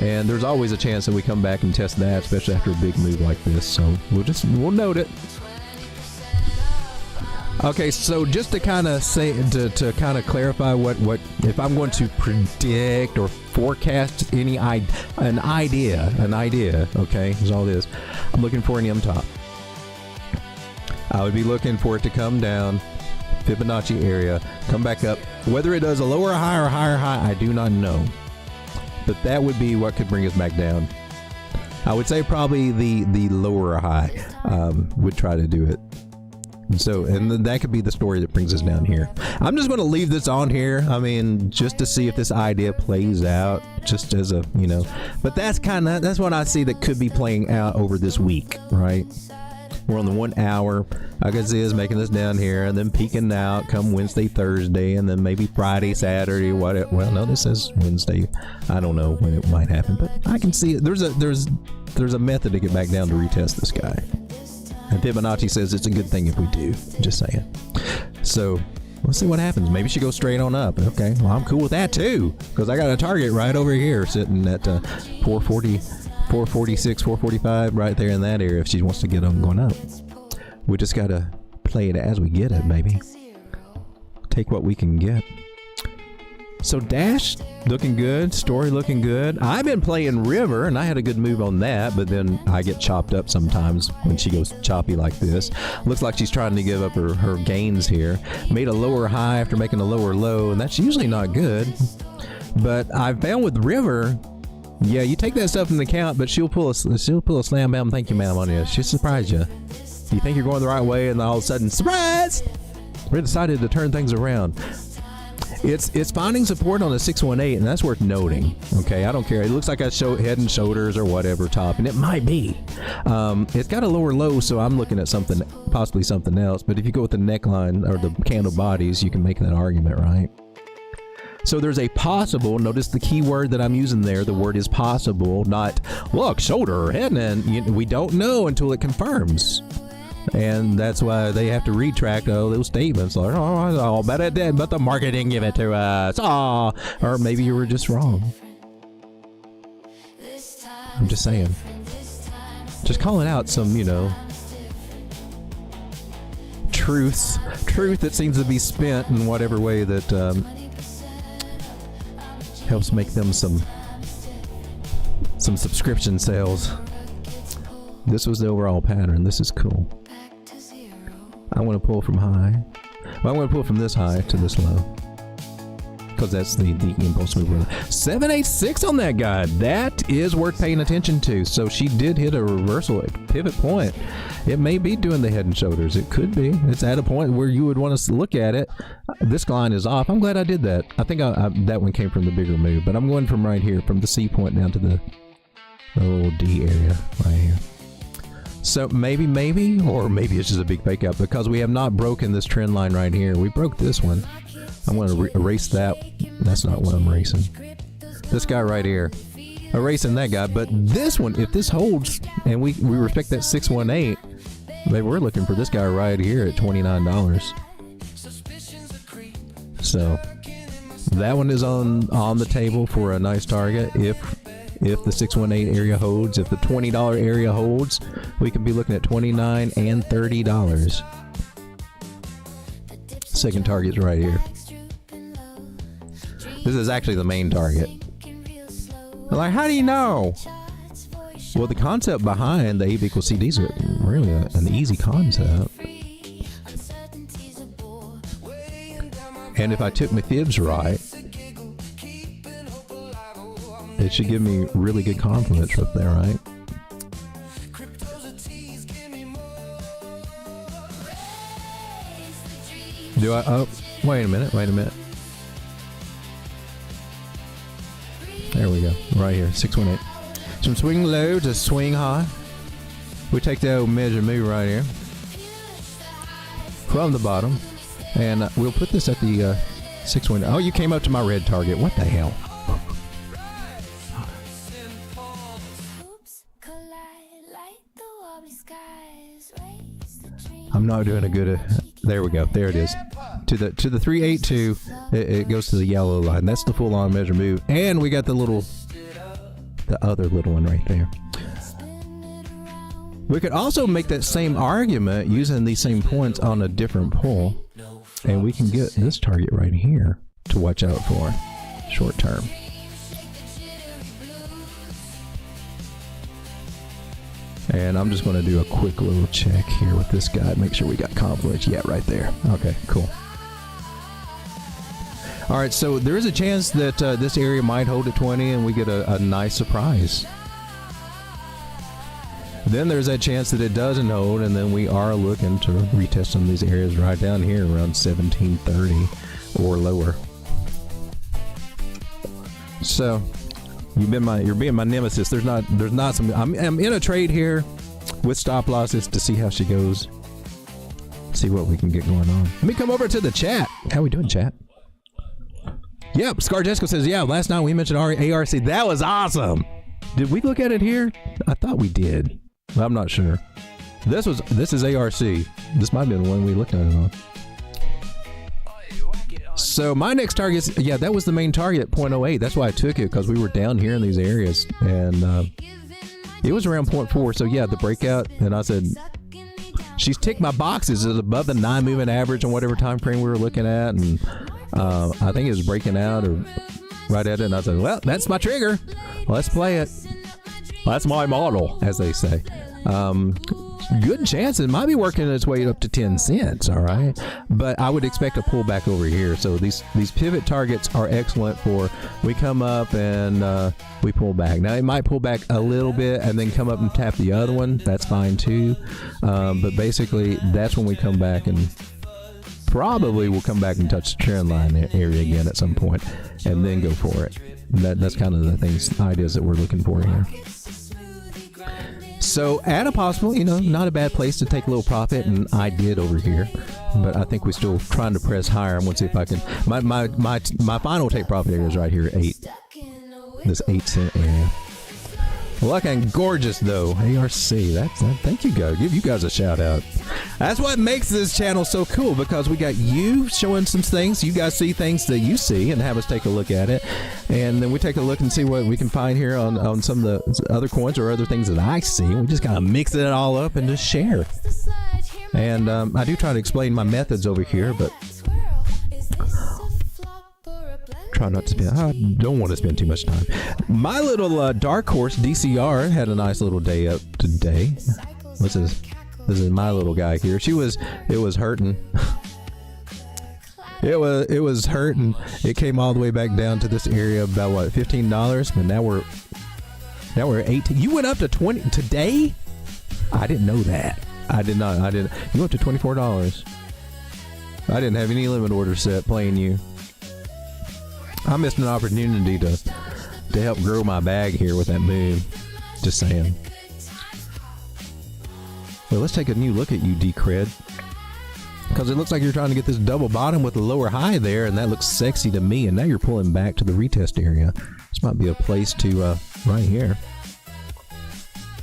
And there's always a chance that we come back and test that, especially after a big move like this. So we'll note it. Okay, so just to kind of say, to kind of clarify what if I'm going to predict or forecast an idea, okay, is all this. I'm looking for an M top. I would be looking for it to come down, Fibonacci area, come back up. Whether it does a lower high or higher high, I do not know. But that would be what could bring us back down. I would say probably the lower high would try to do it. So, and then that could be the story that brings us down here. I'm just going to leave this on here. I mean, just to see if this idea plays out, just as a, you know. But that's what I see that could be playing out over this week, right? We're on the 1 hour. I guess is making this down here and then peaking out come Wednesday, Thursday, and then maybe Friday, Saturday, whatever. Well, no, this says Wednesday. I don't know when it might happen, but I can see it. There's a method to get back down to retest this guy. And Fibonacci says it's a good thing if we do. Just saying. So let's see what happens. Maybe she goes straight on up. Okay, well, I'm cool with that too, because I got a target right over here sitting at 440, 446, 445, right there in that area if she wants to get on going up. We just got to play it as we get it, maybe. Take what we can get. So Dash looking good, Story looking good. I've been playing River, and I had a good move on that, but then I get chopped up sometimes when she goes choppy like this. Looks like she's trying to give up her gains here. Made a lower high after making a lower low, and that's usually not good. But I found with River, yeah, you take that stuff into account, but she'll pull a slam bam, thank you ma'am on you. She'll surprise you. You think you're going the right way, and all of a sudden, surprise! We decided to turn things around. It's finding support on the 618, and that's worth noting. Okay, I don't care. It looks like I show head and shoulders or whatever top, and it might be. It's got a lower low, so I'm looking at something, possibly something else. But if you go with the neckline or the candle bodies, you can make that argument, right? So there's a possible, notice the key word that I'm using there, the word is possible, not, look, shoulder or head, and we don't know until it confirms. And that's why they have to retract all those statements like, oh, it's all about it did, but the market didn't give it to us. Oh, or maybe you were just wrong. I'm just saying. Just calling out some, truth that seems to be spent in whatever way that helps make them some subscription sales. This was the overall pattern. This is cool. I want to pull from high. Well, I want to pull from this high to this low, because that's the impulse mover. 786 on that guy. That is worth paying attention to. So she did hit a reversal at pivot point. It may be doing the head and shoulders. It could be. It's at a point where you would want us to look at it. This line is off. I'm glad I did that. I think that one came from the bigger move, but I'm going from right here, from the C point down to the little D area right here. So maybe, or maybe it's just a big fake out, because we have not broken this trend line right here. We broke this one. I'm going to erase that. That's not what I'm erasing. This guy right here. Erasing that guy. But this one, if this holds, and we respect that 618, maybe we're looking for this guy right here at $29. So that one is on the table for a nice target. If the 618 area holds, if the $20 area holds, we could be looking at $29 and $30. Second target's right here. This is actually the main target. Like, how do you know? Well, the concept behind the A equals CD is really an easy concept. And if I took my fibs right, it should give me really good confidence up there, right? Do I? Oh, wait a minute. There we go. Right here, 618. From swing low to swing high. We take the old measure move right here. from the bottom. And we'll put this at the 6-1. Oh, you came up to my red target. What the hell? I'm not doing a good. There we go. There it is. To the 382. It goes to the yellow line. That's the full on measure move. And we got the other little one right there. We could also make that same argument using these same points on a different pull, and we can get this target right here to watch out for short term. And I'm just going to do a quick little check here with this guy, make sure we got confluence. Yeah, right there. Okay, cool. All right, so there is a chance that this area might hold at 20 and we get a nice surprise. Then there's that chance that it doesn't hold, and then we are looking to retest some of these areas right down here around 1730 or lower. So you're being my nemesis. There's not some. I'm in a trade here with stop losses to see how she goes. See what we can get going on. Let me come over to the chat. How we doing, chat? Yep, Scar Jessica says, yeah, last night we mentioned ARC. That was awesome. Did we look at it here? I thought we did. I'm not sure. This is ARC. This might have been the one we looked at it on. So my next target, yeah, that was the main target, 0.08. That's why I took it, because we were down here in these areas, and it was around 0.4. So yeah, the breakout, and I said, she's ticked my boxes. It's above the 9 moving average on whatever time frame we were looking at, and I think it was breaking out or right at it, and I said, well, that's my trigger. Let's play it. That's my model, as they say. Good chance it might be working its way up to 10 cents, all right? But I would expect a pullback over here. So these pivot targets are excellent for, we come up and we pull back. Now, it might pull back a little bit and then come up and tap the other one. That's fine, too. But basically, that's when we come back, and probably we'll come back and touch the trend line area again at some point and then go for it. That's kind of the ideas that we're looking for here. So at a possible, not a bad place to take a little profit, and I did over here, but I think we're still trying to press higher. I'm going to see if I can. My final take profit area is right here, 8. This 8-cent area. Looking gorgeous though, ARC. Thank you guys. Give you guys a shout out. That's what makes this channel so cool, because we got you showing some things. You guys see things that you see and have us take a look at it, and then we take a look and see what we can find here on some of the other coins or other things that I see. We just kind of mix it all up and just share. And I do try to explain my methods over here, but try not to spend. I don't want to spend too much time. My little dark horse DCR had a nice little day up today. What's this? This is my little guy here. It was hurting. It was hurting. It came all the way back down to this area about what, $15, but now we're 18. You went up to 20 today? I didn't know that. I did not. You went to $24. I didn't have any limit order set playing you. I missed an opportunity to help grow my bag here with that move. Just saying. Well, let's take a new look at you, D-Cred. Because it looks like you're trying to get this double bottom with a lower high there, and that looks sexy to me. And now you're pulling back to the retest area. This might be a place to, right here.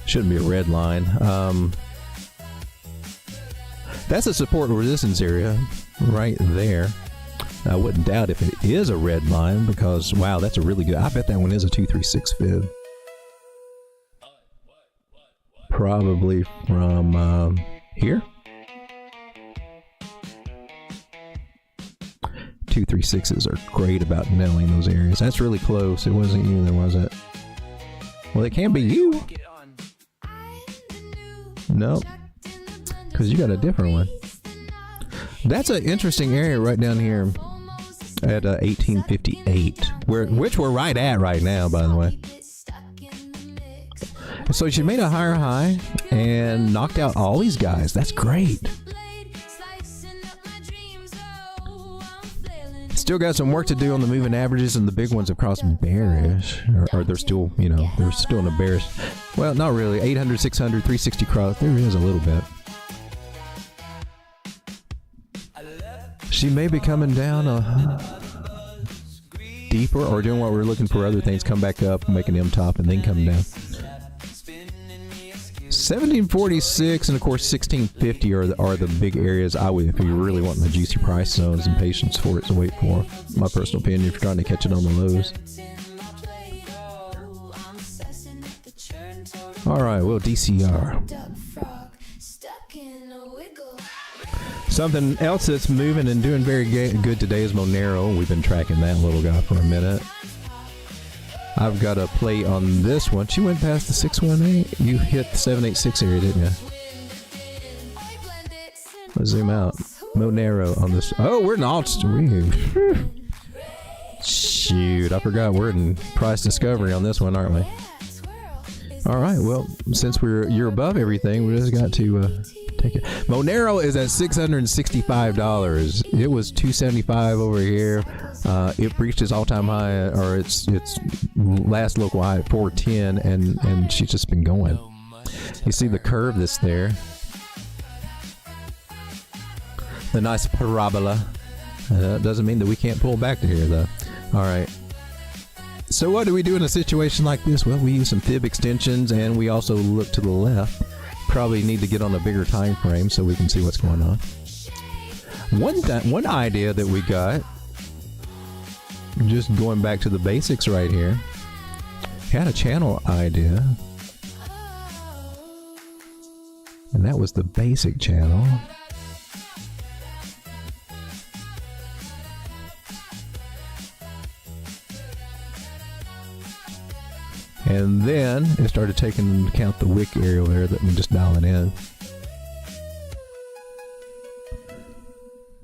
Shouldn't be a red line. That's a support resistance area right there. I wouldn't doubt if it is a red line, because, wow, that's a really good. I bet that one is a 236 fib. Probably from here. 236s are great about nailing those areas. That's really close. It wasn't you, then, was it? Well, it can't be you. Nope. Because you got a different one. That's an interesting area right down here at 1858, which we're right at right now, by the way. So she made a higher high and knocked out all these guys. That's great. Still got some work to do on the moving averages, and the big ones have crossed bearish, or they're still, they're still in a bearish. Well, not really. 800, 600, 360 cross. There is a little bit. She may be coming down deeper or doing what we're looking for, other things, come back up, make an M top, and then come down. 1746 and of course 1650 are the big areas I would, if you really want the juicy price zones and patience for it to wait for. My personal opinion, if you're trying to catch it on the lows. All right, well, DCR. Something else that's moving and doing very good today is Monero. We've been tracking that little guy for a minute. I've got a play on this one. She went past the 618. You hit the 786 area, didn't you? Let's zoom out. Monero on this. Oh, we're in alt. Shoot, I forgot we're in price discovery on this one, aren't we? All right, well, since you're above everything, we just got to take it. Monero is at $665. It was $275 over here. It reached its all-time high, or its last local high at 410, and she's just been going. You see the curve that's there. The nice parabola. Doesn't mean that we can't pull back to here, though. All right. So what do we do in a situation like this? Well, we use some fib extensions, and we also look to the left. Probably need to get on a bigger time frame so we can see what's going on. One idea that we got, just going back to the basics right here, had a channel idea, and that was the basic channel. And then it started taking into account the wick area there that we just dial it in.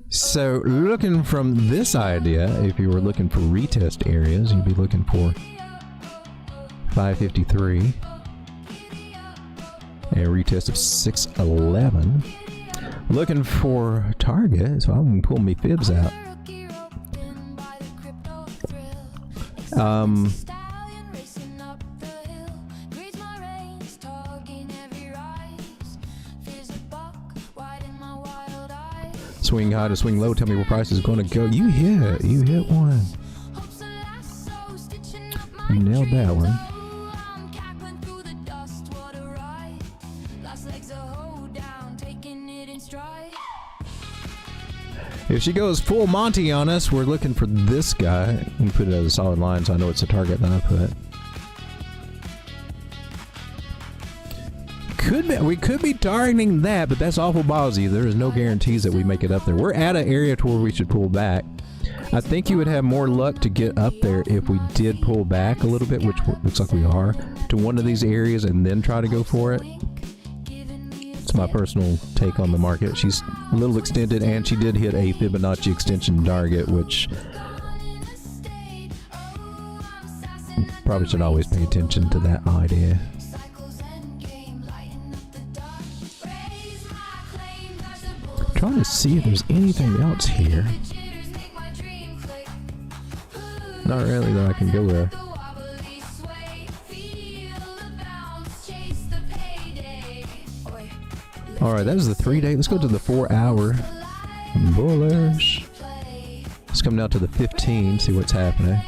So looking from this idea, if you were looking for retest areas, you'd be looking for 553. A retest of 611. Looking for target, so I'm going to pull me fibs out. Swing high to swing low. Tell me where price is going to go. You hit one. You nailed that one. If she goes full Monty on us, we're looking for this guy. We put it as a solid line, so I know it's a target that I put. We could be targeting that, but that's awful ballsy. There is no guarantees that we make it up there. We're at an area to where we should pull back. I think you would have more luck to get up there if we did pull back a little bit, which looks like we are, to one of these areas and then try to go for it. It's my personal take on the market. She's a little extended, and she did hit a Fibonacci extension target, which probably should always pay attention to that idea. Trying to see if there's anything else here. Not really that I can go there. Alright, that is the 3-day. Let's go to the 4-hour. Bullish. Let's come down to the 15, see what's happening.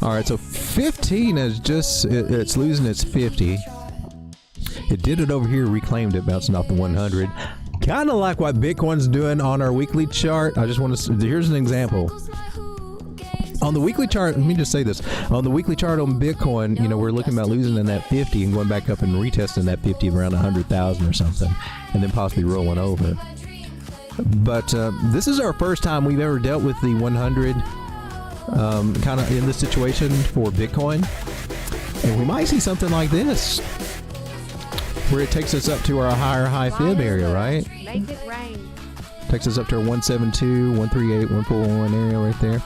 Alright, so 15 is just, it's losing its 50. It did it over here, reclaimed it, bouncing off the 100. Kind of like what Bitcoin's doing on our weekly chart. I just want to, here's an example. On the weekly chart, let me just say this. On the weekly chart on Bitcoin, you know, we're looking about losing in that 50 and going back up and retesting that 50 of around 100,000 or something, and then possibly rolling over. But this is our first time we've ever dealt with the 100 kind of in this situation for Bitcoin. And we might see something like this, where it takes us up to our higher high fib area, right? Make it rain. Takes us up to our 172, 138, 141 area right there.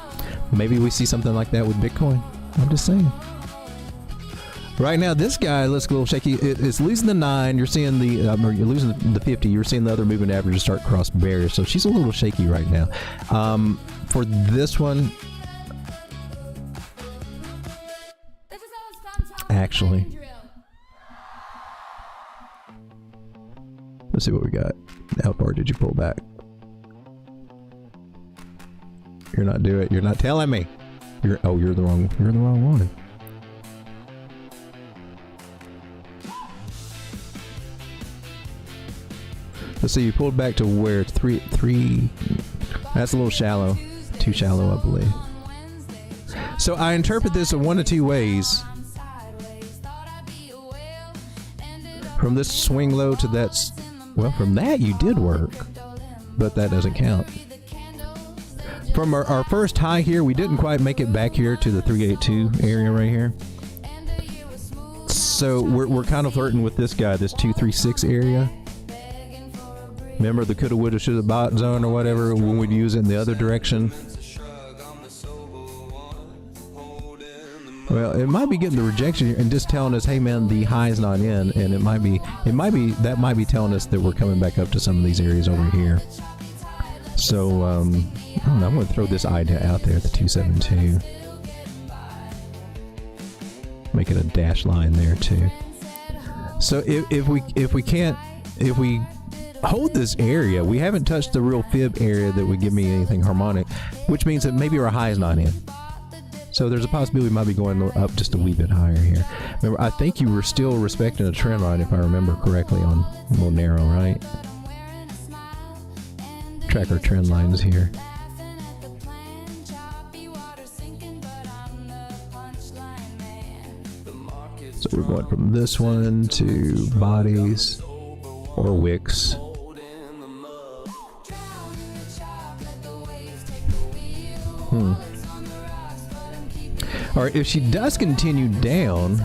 Maybe we see something like that with Bitcoin. I'm just saying. Right now, this guy looks a little shaky. It's losing the 9. You're seeing the, or you're losing the 50. You're seeing the other moving averages start cross barriers. So she's a little shaky right now. For this one, actually, let's see what we got. How far did you pull back? You're not doing it. You're not telling me. You're the wrong one. Let's see, you pulled back to where? Three. That's a little shallow. Too shallow, I believe. So I interpret this in one of two ways. From this swing low to that, well, from that you did work, but that doesn't count. From our first high here, we didn't quite make it back here to the 382 area right here. So we're kind of flirting with this guy, this 236 area. Remember the coulda, woulda, shoulda bot zone or whatever when we'd use it in the other direction? Well, it might be getting the rejection and just telling us, hey man, the high is not in, and that might be telling us that we're coming back up to some of these areas over here. So I don't know, I'm going to throw this idea out there at the 272. Make it a dash line there too. So if we hold this area, we haven't touched the real fib area that would give me anything harmonic, which means that maybe our high is not in. So there's a possibility we might be going up just a wee bit higher here. Remember, I think you were still respecting a trend line, if I remember correctly, on a little narrow, right? Track our trend lines here. So we're going from this one to bodies or wicks. Or if she does continue down,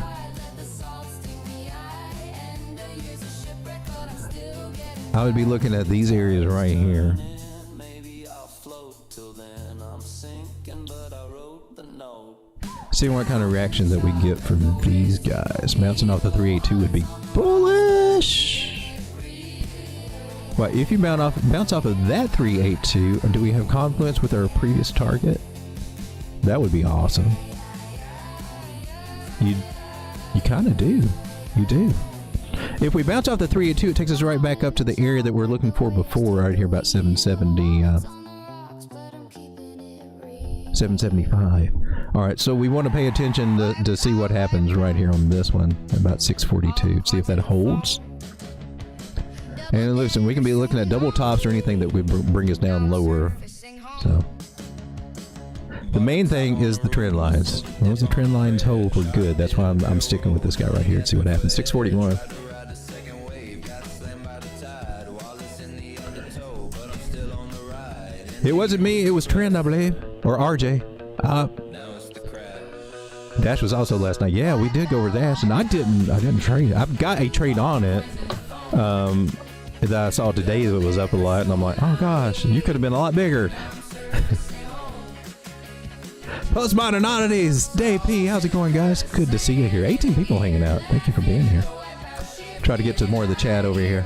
I would be looking at these areas right here. Seeing what kind of reaction that we get from these guys. Bouncing off the 382 would be bullish. Well, if you bounce off of that 382, do we have confluence with our previous target? That would be awesome. You kind of do. You do. If we bounce off the 382, it takes us right back up to the area that we're looking for before, right here, about 770, 775. All right, so we want to pay attention to see what happens right here on this one, about 642. See if that holds. And listen, we can be looking at double tops or anything that would bring us down lower. So the main thing is the trend lines. As long as the trend lines hold, we're good. That's why I'm sticking with this guy right here to see what happens. 641. It wasn't me, it was Trend, I believe. Or RJ. Dash was also last night. Yeah, we did go over Dash, and I didn't trade. I've got a trade on it. That I saw today that it was up a lot, and I'm like, oh gosh, you could have been a lot bigger. Postmodern Oddities, Dave P, how's it going, guys? Good to see you here. 18 people hanging out. Thank you for being here. Try to get to more of the chat over here.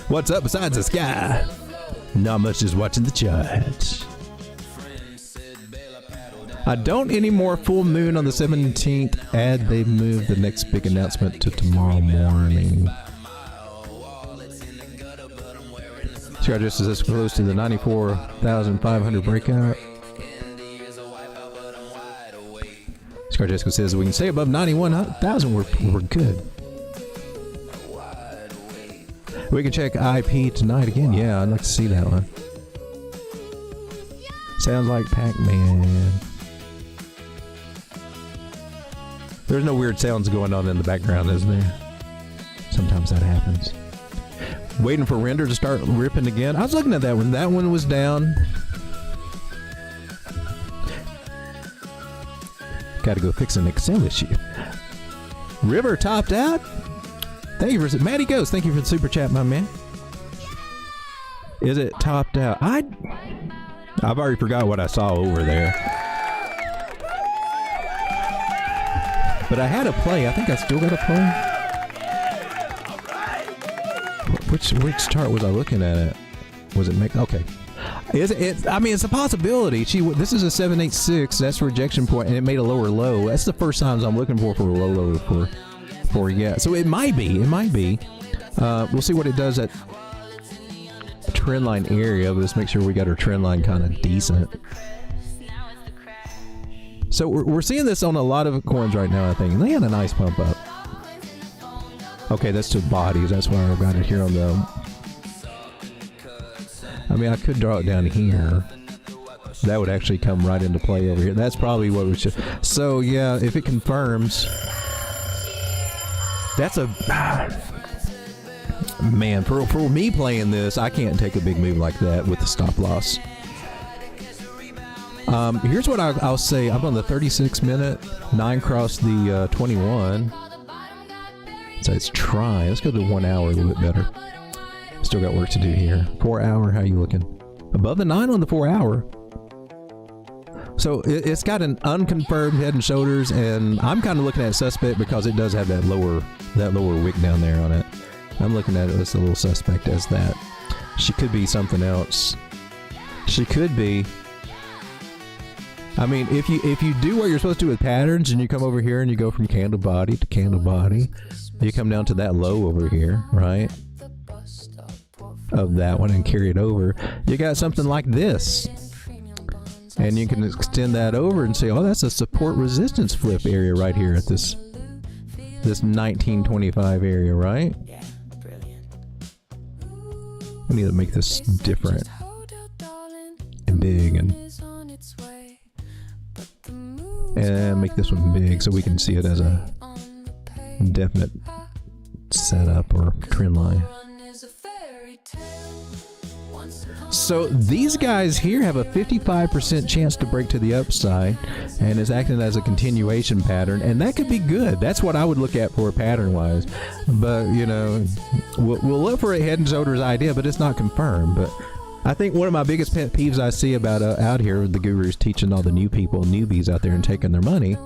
What's up besides the sky? Not much, just watching the chat. I don't anymore. Full moon on the 17th. They've moved the next big announcement to tomorrow morning. So I just as close to the 94,500 breakout. Scar Jessica says we can stay above 91,000. We're good. We can check IP tonight again. Yeah, I'd like to see that one. Sounds like Pac-Man. There's no weird sounds going on in the background, isn't there? Sometimes that happens. Waiting for render to start ripping again. I was looking at that one. That one was down. Got to go fix an Excel issue. River topped out. Thank you for Matty Ghost. Thank you for the super chat, my man. Is it topped out? I've already forgot what I saw over there. But I had a play. I think I still got a play. Which chart was I looking at? It was it make okay? Is it? I mean, it's a possibility. This is a 786. That's rejection point, and it made a lower low. That's the first times I'm looking for a low for yeah. So it might be. It might be. We'll see what it does at trend line area, but let's make sure we got our trend line kind of decent. So we're seeing this on a lot of coins right now, I think. And they had a nice pump up. Okay, that's to bodies. That's why I've got it here on the... I mean, I could draw it down here. That would actually come right into play over here. That's probably what we should... So, yeah, if it confirms... That's a... Man, for me playing this, I can't take a big move like that with the stop loss. Here's what I'll say. I'm on the 36 minute, 9 cross the 21. So it's trying. Let's go to 1 hour a little bit better. Still got work to do here. 4 hour, how you looking? Above the 9 on the 4 hour. So it's got an unconfirmed head and shoulders, and I'm kind of looking at suspect because it does have that lower wick down there on it. I'm looking at it as a little suspect as that. She could be something else. She could be. I mean, if you do what you're supposed to do with patterns, and you come over here and you go from candle body to candle body, you come down to that low over here, right? Of that one and carry it over. You got something like this. And you can extend that over and say, oh, that's a support resistance flip area right here at this 1925 area, right? We need to make this different and big and make this one big so we can see it as a definite setup or trend line. So these guys here have a 55% chance to break to the upside, and is acting as a continuation pattern, and that could be good. That's what I would look at for pattern wise. But you know, we'll look for a head and shoulders idea, but it's not confirmed. But I think one of my biggest pet peeves I see about out here, the gurus teaching all the newbies out there and taking their money,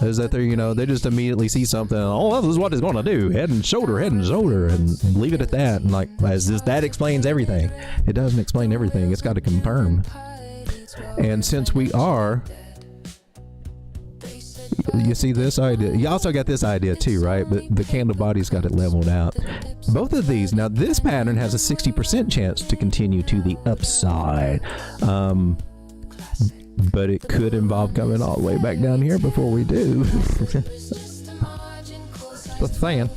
is that they just immediately see something. Oh, this is what it's going to do. Head and shoulder, and leave it at that. And like, that explains everything. It doesn't explain everything. It's got to confirm. And since we are, you see this idea. You also got this idea too, right? But the candle body's got it leveled out. Both of these. Now this pattern has a 60% chance to continue to the upside. But it could involve coming all the way back down here before we do. The fan.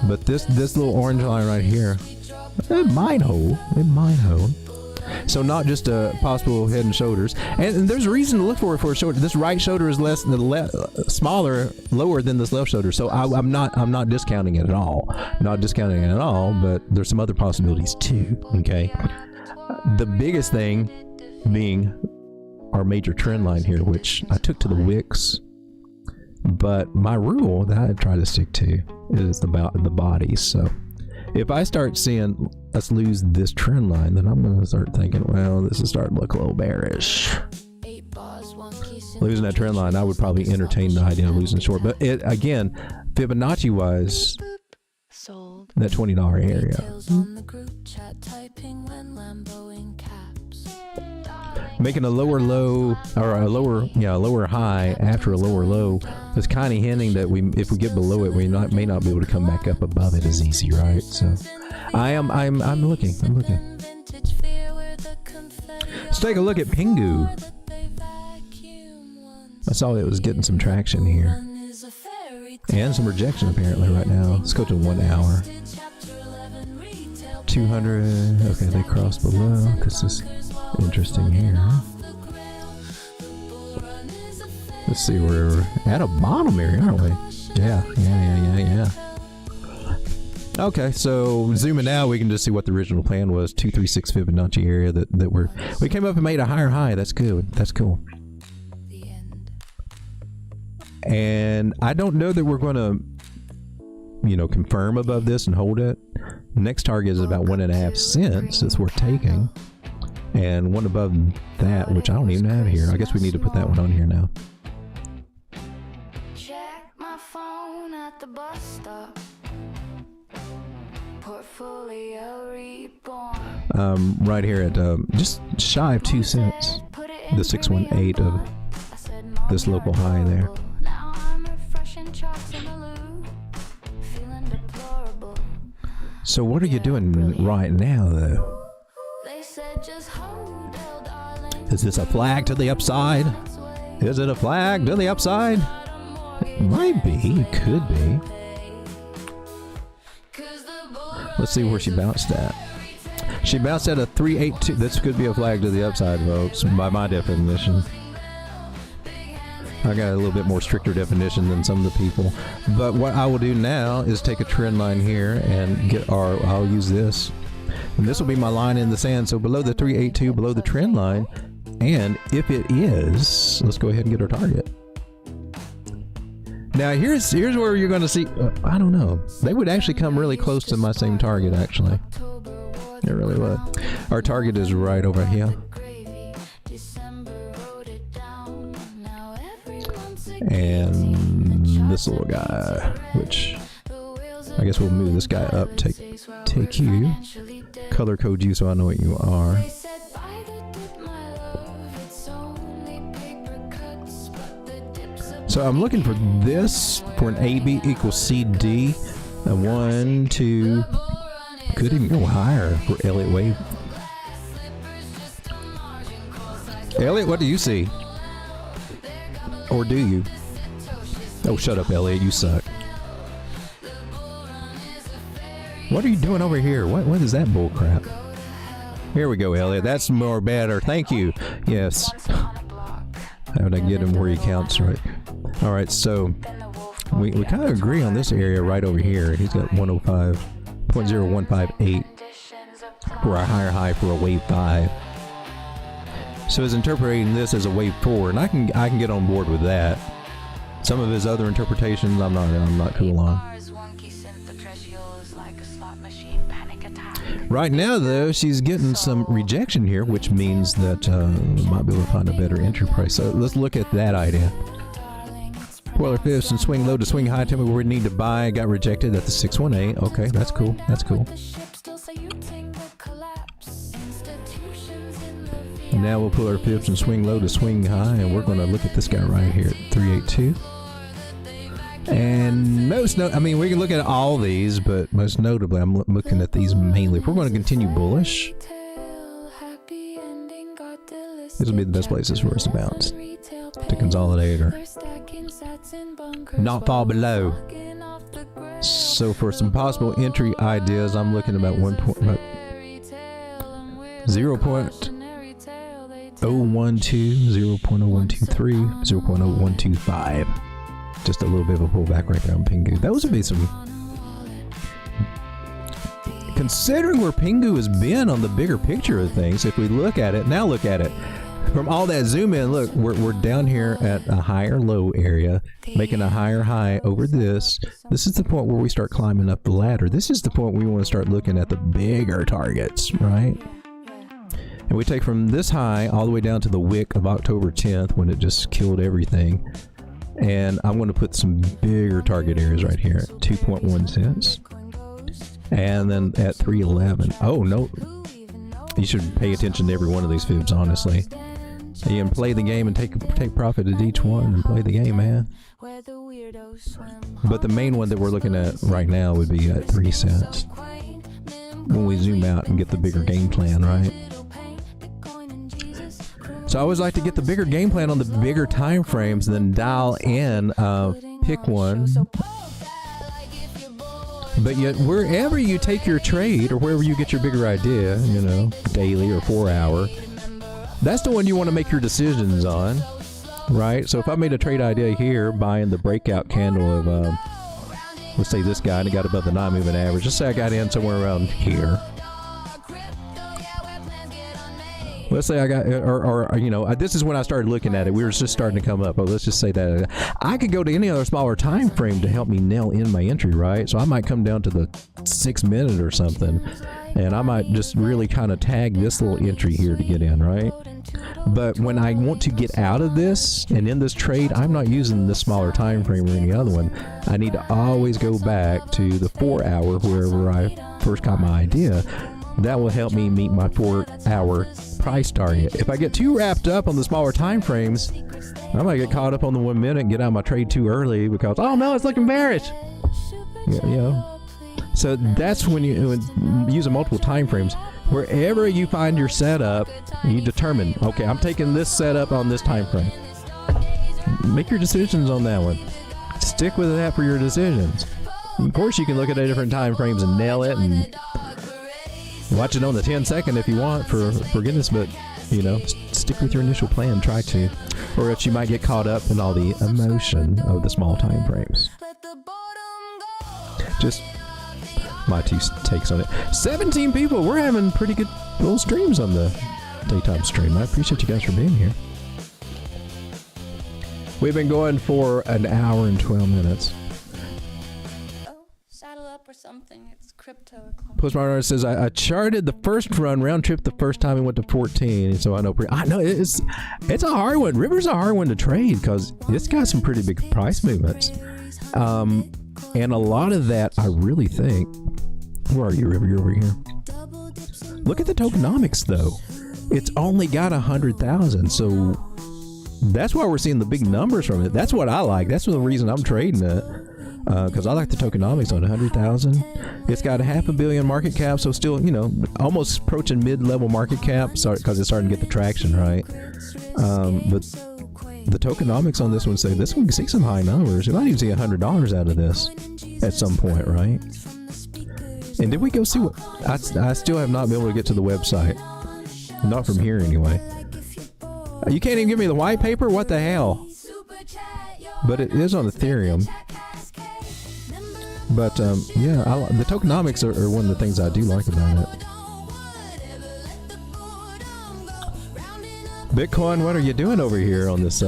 But this little orange line right here, it might hold. So not just a possible head and shoulders. And there's a reason to look for a shoulder. This right shoulder is lower than this left shoulder. So I'm not discounting it at all. Not discounting it at all. But there's some other possibilities too. Okay. The biggest thing being our major trend line here, which I took to the wicks, but my rule that I try to stick to is about the bodies. So if I start seeing us lose this trend line, then I'm going to start thinking, well, this is starting to look a little bearish. Losing that trend line, I would probably entertain the idea of losing short. But it, again, Fibonacci wise, that $20 area. Making a lower low or a lower high after a lower low is kind of hinting that if we get below it, we may not be able to come back up above it as easy, right? So I'm looking. Let's take a look at Pingu. I saw it was getting some traction here and some rejection apparently right now. Let's go to 1 hour. 200. Okay, they crossed below. This is interesting here. Let's see, we're at a bottom area, aren't we? Yeah. Okay, so zooming out, we can just see what the original plan was. 236 Fibonacci area that we came up and made a higher high. That's good. That's cool. And I don't know that we're going to confirm above this and hold it. The next target is about 1.5 cents. That's worth taking. And one above that, which I don't even have here. I guess we need to put that one on here now. Check my phone at the bus stop. Portfolio reborn. Right here at just shy of 2 cents. The 618 of this local high there. So what are you doing right now, though? They said just hold out, darling. Is this a flag to the upside? Is it a flag to the upside? It might be. It could be. Let's see where she bounced at. She bounced at a 382. This could be a flag to the upside, folks, by my definition. I got a little bit more stricter definition than some of the people. But what I will do now is take a trend line here and get our, I'll use this. And this will be my line in the sand. So below the 382, below the trend line. And if it is, let's go ahead and get our target. Now here's where you're going to see, I don't know. They would actually come really close to my same target, actually. It really would. Our target is right over here. And this little guy, which I guess we'll move this guy up. Take you. Color code you so I know what you are. So I'm looking for this for an AB equals CD. A 1, 2. Could even go higher for Elliott Wave. Elliott, what do you see? Or do you? Oh, shut up, Elliott. You suck. What are you doing over here? What is that bull crap? Here we go, Elliott. That's more better. Thank you. Yes. How would I get him where he counts right? All right, so we kind of agree on this area right over here. He's got 105.0158 for a higher high for a wave 5. So he's interpreting this as a wave 4, and I can get on board with that. Some of his other interpretations I'm not cool on. Right now though, she's getting some rejection here, which means that might be able to find a better entry price. So let's look at that idea. Spoiler fifths and swing low to swing high. Tell me where we need to buy. Got rejected at the 618. Okay, that's cool. That's cool. And now we'll pull our fibs and swing low to swing high, and we're going to look at this guy right here at 382. And I mean, we can look at all these, but most notably, I'm looking at these mainly. If we're going to continue bullish, these will be the best places for us to bounce, to consolidate or not fall below. So for some possible entry ideas, I'm looking about 0.012, 0.0123, 0.0125. Just a little bit of a pullback right there on Pingu. Those would be some. Considering where Pingu has been on the bigger picture of things, if we look at it, now look at it. From all that zoom in, look, we're down here at a higher low area, making a higher high over this. This is the point where we start climbing up the ladder. This is the point we want to start looking at the bigger targets, right? And we take from this high all the way down to the wick of October 10th when it just killed everything. And I'm going to put some bigger target areas right here at 2.1 cents. And then at 311. Oh, no. You should pay attention to every one of these fibs, honestly. You can play the game and take profit at each one and play the game, man. But the main one that we're looking at right now would be at 3 cents. When we zoom out and get the bigger game plan, right? So I always like to get the bigger game plan on the bigger time frames, then dial in, pick one. But yet, wherever you take your trade or wherever you get your bigger idea, you know, daily or 4 hour, that's the one you want to make your decisions on, right? So if I made a trade idea here, buying the breakout candle of, let's say this guy, and it got above the 9 moving average. Let's say I got in somewhere around here. Let's say I got, or you know, this is when I started looking at it. We were just starting to come up. Oh, let's just say that I could go to any other smaller time frame to help me nail in my entry, right? So I might come down to the 6 minute or something, and I might just really kind of tag this little entry here to get in, right? But when I want to get out of this and in this trade, I'm not using this smaller time frame or any other one. I need to always go back to the 4 hour wherever I first got my idea. That will help me meet my 4 hour price target. If I get too wrapped up on the smaller time frames, I might get caught up on the 1 minute and get out of my trade too early because, oh no, it's looking bearish. Yeah, So that's when you use multiple time frames. Wherever you find your setup, you determine, okay, I'm taking this setup on this time frame. Make your decisions on that one. Stick with that for your decisions. Of course, you can look at the different time frames and nail it and watch it on the 10-second if you want, for goodness, but stick with your initial plan. Try to, or else you might get caught up in all the emotion of the small time frames. Just my two takes on it. 17 people. We're having pretty good little streams on the daytime stream. I appreciate you guys for being here. We've been going for an hour and 12 minutes. Saddle up or something. It's crypto. Postmaster says, I charted the first run round trip the first time and went to 14. So I know it's a hard one. River's a hard one to trade because it's got some pretty big price movements. And a lot of that, I really think. Where are you, River? You're over here. Look at the tokenomics, though. It's only got 100,000. So that's why we're seeing the big numbers from it. That's what I like. That's the reason I'm trading it. Because I like the tokenomics on 100,000. It's got a $500 million market cap, so still, almost approaching mid-level market cap, because it's starting to get the traction, right? But the tokenomics on this one say this one can see some high numbers. You might even see $100 out of this at some point, right? And did we go see what? I still have not been able to get to the website. Not from here, anyway. You can't even give me the white paper? What the hell? But it is on Ethereum. But, yeah, the tokenomics are one of the things I do like about it. Bitcoin, what are you doing over here on this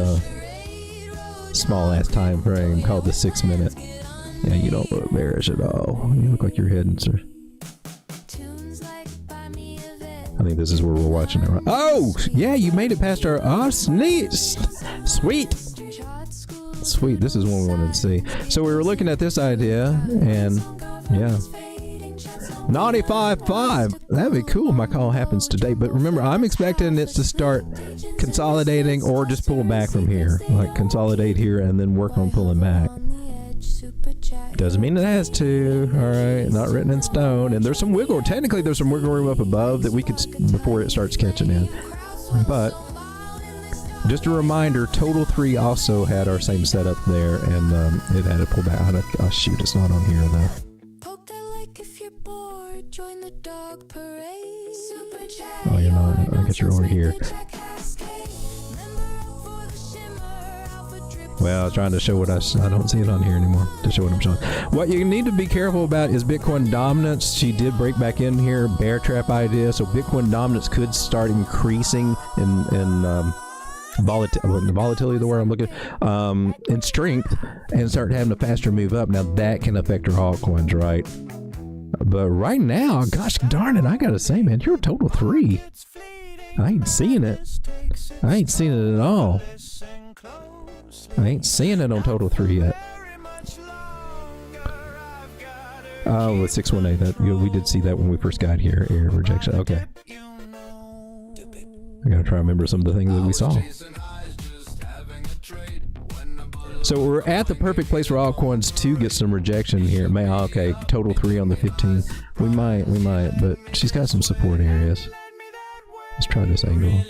small-ass time frame called the 6 minute? Yeah, you don't look bearish at all. You look like you're heading, sir. I think this is where we're watching it, right? Oh, yeah, you made it past our... Oh, sweet. Sweet, this is one we wanted to see. So we were looking at this idea, and yeah. 95.5. That'd be cool if my call happens today. But remember, I'm expecting it to start consolidating or just pull back from here. Like consolidate here and then work on pulling back. Doesn't mean it has to. All right, not written in stone. And there's some wiggle. Technically, there's some wiggle room up above that we could before it starts catching in. But just a reminder, Total 3 also had our same setup there, and it had a pullback. Oh, shoot, it's not on here, though. Oh, you're not. I guess you're over here. Well, I was trying to show what I don't see it on here anymore to show what I'm showing. What you need to be careful about is Bitcoin dominance. She did break back in here, bear trap idea. So Bitcoin dominance could start increasing in volatility, the word I'm looking in strength, and start having a faster move up. Now that can affect your altcoins, right? But right now, gosh darn it, I gotta say, man, you're a Total 3. I ain't seeing it. I ain't seeing it at all. I ain't seeing it on Total 3 yet. Oh, with 618, that we did see that when we first got here. Air rejection. Okay. I gotta try to remember some of the things that we saw. So we're at the perfect place for altcoins to get some rejection here. Okay, Total 3 on the 15. We might, but she's got some support areas. Let's try this angle.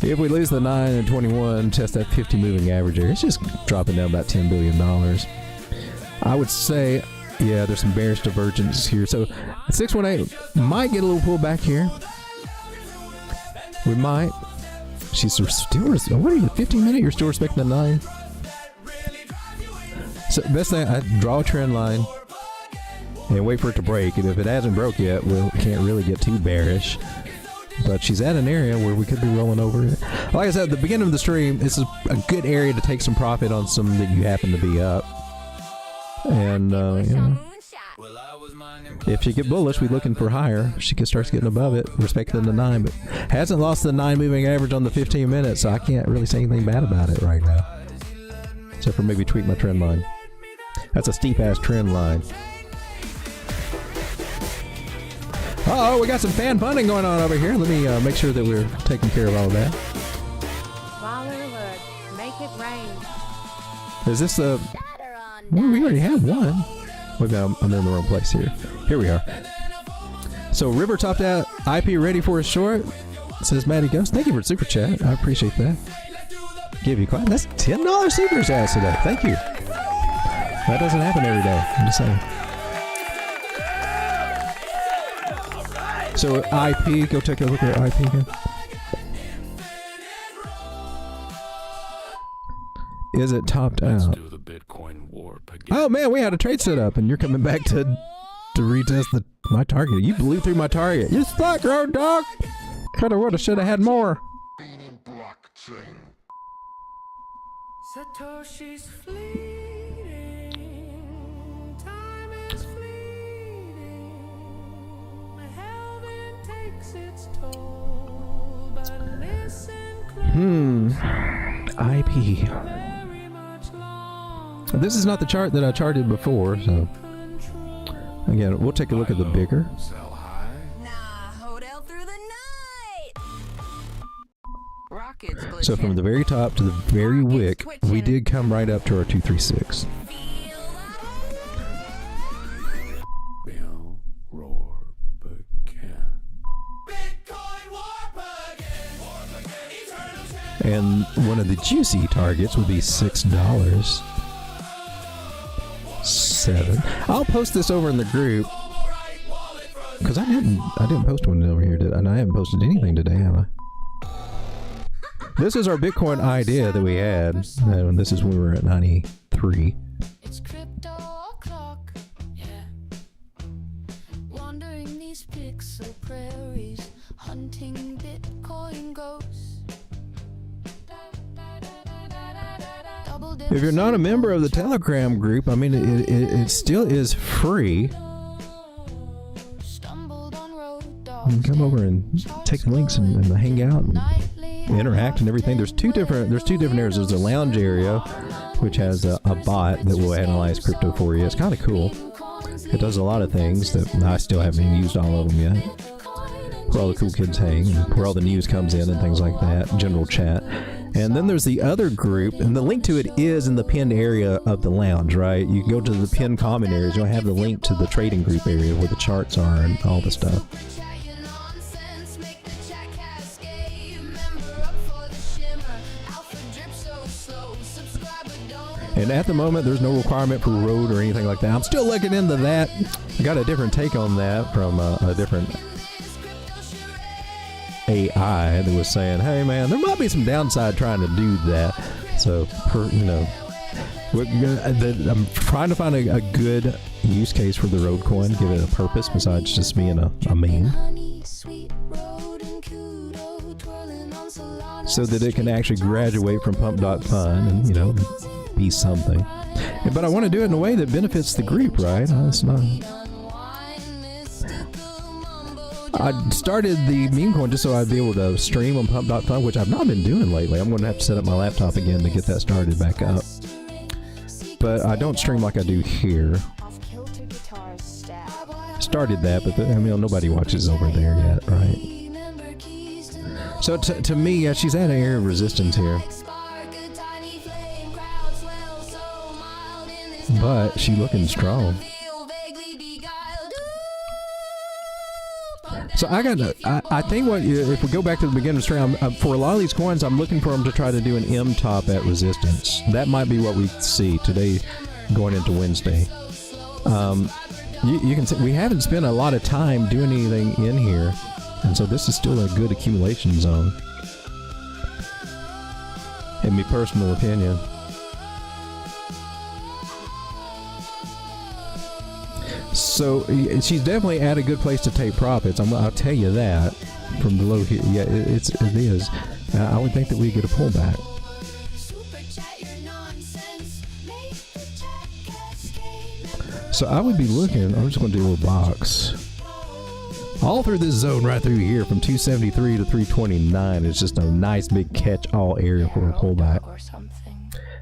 If we lose the 9 and 21, test that 50 moving average area. It's just dropping down about $10 billion. I would say, yeah, there's some bearish divergence here. So 618 might get a little pullback here. We might. She's still, what are you, 15 minute? You're still respecting the 9? So best thing, I draw a trend line and wait for it to break. And if it hasn't broke yet, we can't really get too bearish. But she's at an area where we could be rolling over it. Like I said at the beginning of the stream, this is a good area to take some profit on some that you happen to be up. And, you know, if she get bullish, we're looking for higher. If she starts getting above it, respecting the 9, but hasn't lost the 9 moving average on the 15 minutes, so I can't really say anything bad about it right now. Except for maybe tweak my trend line. That's a steep-ass trend line. Uh-oh, we got some fan funding going on over here. Let me make sure that we're taking care of all of that. Wallet alert. Make it rain. Is this the... Well, we already have one. Wait, I'm in the wrong place here. Here we are. So River topped out IP ready for a short. Says Matty Ghost. Thank you for the super chat. I appreciate that. Give you quite. That's $10 super chats today. Thank you. That doesn't happen every day. I'm just saying. So IP, go take a look at IP again. Is it topped out? Do the Bitcoin warp again. Oh man, we had a trade set up, and you're coming back to retest my target. You blew through my target. You suck, Road Dawg. Coulda, woulda, shoulda had more. Satoshi's fleeting, time is fleeting, heaven takes its toll, but listen close. IP. Very much longer. This is not the chart that I charted before, so again, we'll take a look at the bigger. Sell high. Nah, hold out through the night. Rockets glitching. So from the very top to the very wick, we did come right up to our 236. Bill roar again. And one of the juicy targets would be $6. 7. I'll post this over in the group because I didn't post one over here, and I haven't posted anything today, have I? This is our Bitcoin idea that we had, and this is when we were at 93. It's crypto o'clock, yeah. Wandering these pixel prairies, hunting Bitcoin ghosts. If you're not a member of the Telegram group, I mean, it still is free. Stumbled on Road You Dawg. can come over and take the links and hang out and interact and everything. There's two different areas. There's a lounge area, which has a bot that will analyze crypto for you. It's kind of cool. It does a lot of things that I still haven't even used all of them yet. Where all the cool kids hang, and where all the news comes in and things like that, general chat. And then there's the other group, and the link to it is in the pinned area of the lounge, right? You can go to the pinned comment areas. You'll have the link to the trading group area where the charts are and all the stuff. And at the moment, there's no requirement for Road or anything like that. I'm still looking into that. I got a different take on that from a different AI that was saying, hey man, there might be some downside trying to do that. So, I'm trying to find a good use case for the Road coin, give it a purpose besides just being a meme, so that it can actually graduate from pump.fun and be something. But I want to do it in a way that benefits the group, right? It's not. I started the meme coin just so I'd be able to stream on pump.fun, which I've not been doing lately. I'm going to have to set up my laptop again to get that started back up. But I don't stream like I do here. Started that, but nobody watches over there yet, right? So to me, yeah, she's at an area of resistance here. But she's looking strong. So I think if we go back to the beginning of the stream, for a lot of these coins, I'm looking for them to try to do an M top at resistance. That might be what we see today going into Wednesday. You can see we haven't spent a lot of time doing anything in here, and so this is still a good accumulation zone, in my personal opinion. So she's definitely at a good place to take profits. I'll tell you that from below here. Yeah, it is. I would think that we get a pullback. So I would be looking. I'm just going to do a little box all through this zone right through here from 273 to 329. It's just a nice big catch-all area for a pullback.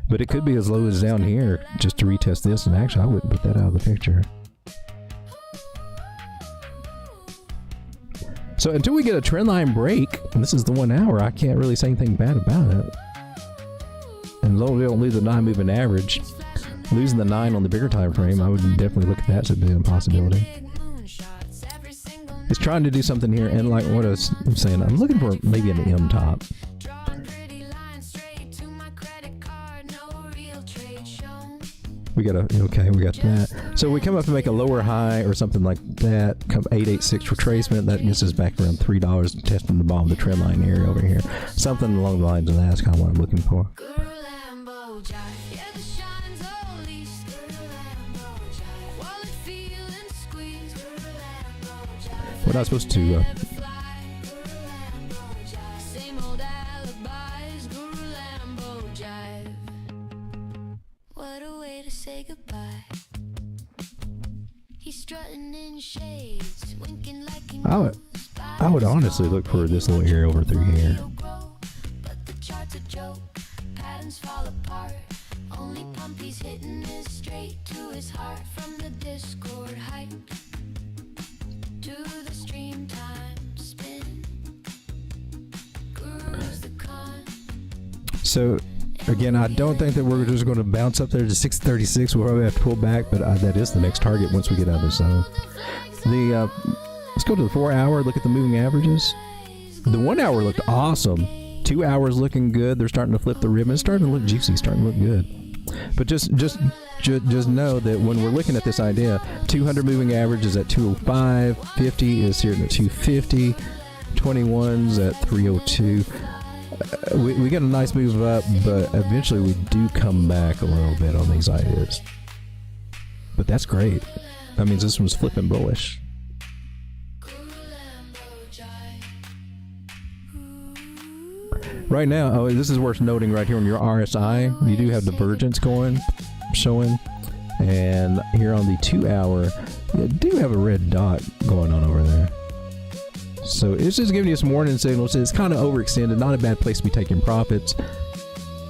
But it could be as low as down here just to retest this. And actually, I wouldn't put that out of the picture. So until we get a trend line break, and this is the 1 hour, I can't really say anything bad about it. And as long as we don't leave the non-moving average, losing the 9 on the bigger time frame, I would definitely look at that as being a possibility. It's trying to do something here, and like what I was saying, I'm looking for maybe an M top. We got that. So we come up and make a lower high or something like that. Come 886 retracement. That gets us back around $3, testing the bottom of the trend line area over here. Something along the lines of that is kind of what I'm looking for. We're not supposed to. What a way to say goodbye. He's strutting in shades, winking like he I would honestly look for this little area over through here. But the chart's a joke, patterns fall apart. Only pump he's hitting is straight to his heart. From the Discord hype to the stream time spin. Guru's the con. So again, I don't think that we're just going to bounce up there to 636. We'll probably have to pull back, but that is the next target once we get out of the zone. Let's go to the 4 hour, look at the moving averages. The 1 hour looked awesome. 2 hours looking good. They're starting to flip the ribbon. It's starting to look juicy, starting to look good. But just know that when we're looking at this idea, 200 moving average is at 205, 50 is here at 250, 21's at 302. We get a nice move up, but eventually we do come back a little bit on these ideas. But that's great. That means this one's flipping bullish. Right now, this is worth noting right here on your RSI, you do have divergence showing. And here on the 2 hour, you do have a red dot going on over there. So it's just giving you some warning signals. It's kind of overextended, not a bad place to be taking profits.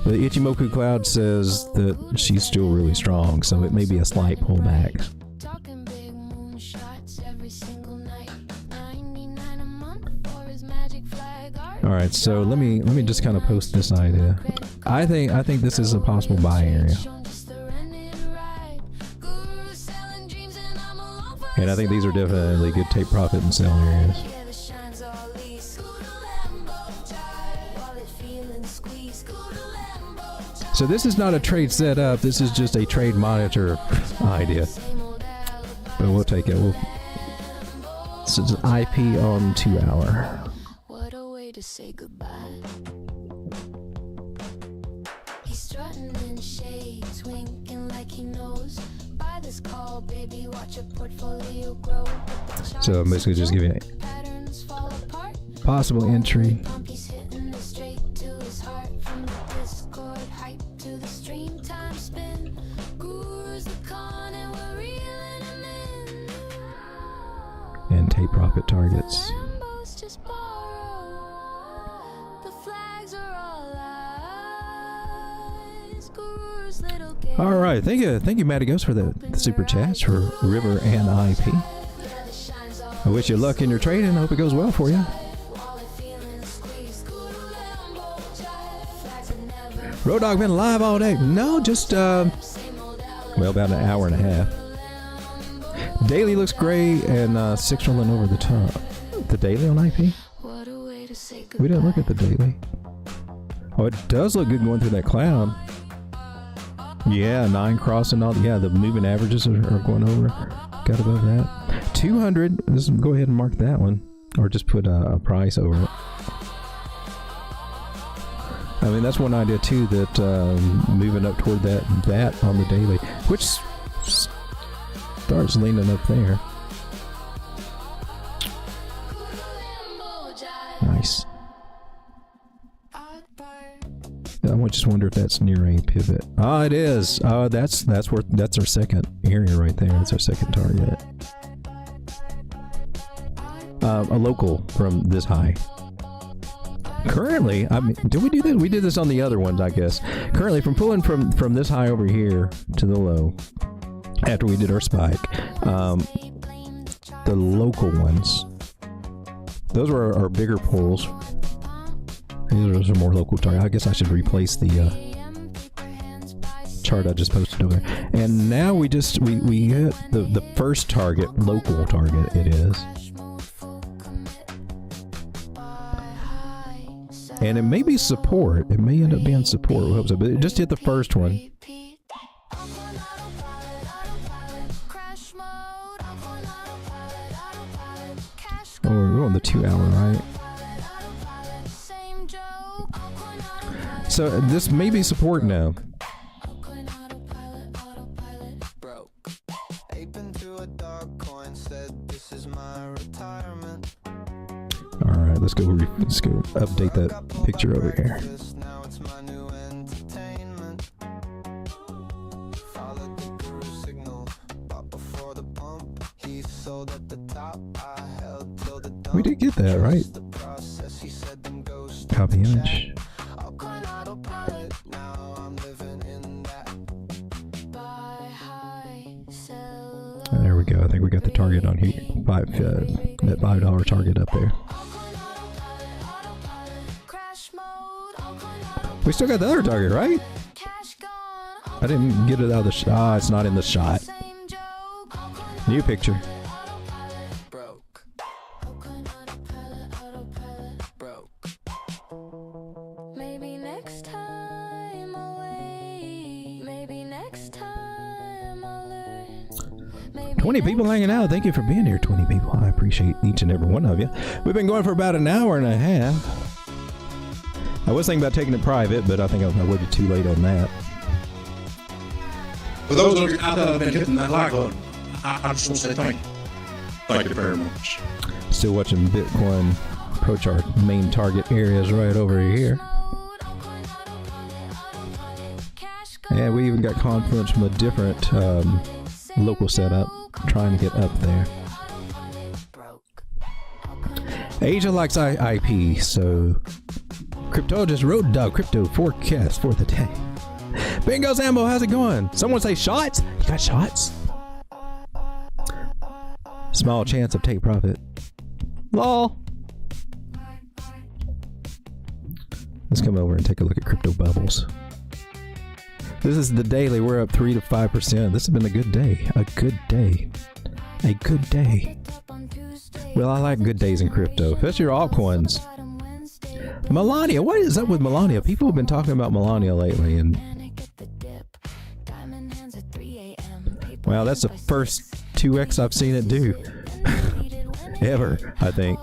The Ichimoku Cloud says that she's still really strong, so it may be a slight pullback. Talking big moonshots every single night. 99 a month for his magic flag art. All right, so let me just kind of post this idea. I think this is a possible buy area, and I think these are definitely good take profit and sell areas. So this is not a trade setup. This is just a trade monitor idea. But we'll take it. This is IP on 2 hour. What a way to say goodbye. He's strutting in shades, winking like he knows. Buy this call, baby, watch your portfolio grow. So I'm basically just giving it Patterns fall apart. possible entry. He's hitting it straight to his heart. From the Discord hype to the stream time spin. Guru's the con and we're reeling him in. And take profit targets. Lambos just borrow. The flags are all eyes. Guru's little game. All right, thank you, Matty Ghost, for the super chats for River and IP. I wish you luck in your trading. I hope it goes well for you. Road Dawg been live all day. No, just about an hour and a half. Daily looks great, and 6 rolling over the top. The daily on IP? What a way to say We didn't look at the daily. Oh, it does look good going through that cloud. Yeah, 9 crossing all. Yeah, the moving averages are going over. Got above that. 200. Let's go ahead and mark that one, or just put a price over it. I mean, that's one idea too, that moving up toward that on the daily, which starts leaning up there. Nice. I just wonder if that's near a pivot. Oh, it is. Oh, that's our second area right there. That's our second target. A local from this high. Currently, I mean, did we do this? We did this on the other ones, I guess. Currently, from pulling from this high over here to the low, after we did our spike, the local ones, those were our bigger pulls. These are some more local targets. I guess I should replace the chart I just posted over there. And now we hit the first target, local target it is. And it may be support. It may end up being support. We hope so. But it just hit the first one. Oh, we're on the 2 hour, right? So this may be support now. All right, let's go update that picture over here. We did get that, right? Copy image. There we go. I think we got the target on here. That $5 target up there. We still got the other target, right? I didn't get it out of the shot. It's not in the shot. New picture. Maybe next time I'll wait. Maybe next time I'll learn. 20 people hanging out. Thank you for being here, 20 people. I appreciate each and every one of you. We've been going for about an hour and a half. I was thinking about taking it private, but I think I waited too late on that. For those of you out there that have been hitting that like button, I just want to say thank you. Thank you very much. Still watching Bitcoin approach our main target areas right over here. And we even got confluence from a different local setup trying to get up there. Asia likes IP, so Cryptologist Road Dawg Crypto forecast for the day. Bingo Sambo, how's it going? Someone say shots? You got shots? Small chance of take profit. Lol. Let's come over and take a look at crypto bubbles. This is the daily. We're up 3 to 5%. This has been a good day. A good day. A good day. Well, I like good days in crypto, especially your altcoins. Melania, what is up with Melania? People have been talking about Melania lately, and wow, that's the first 2x I've seen it do ever, I think.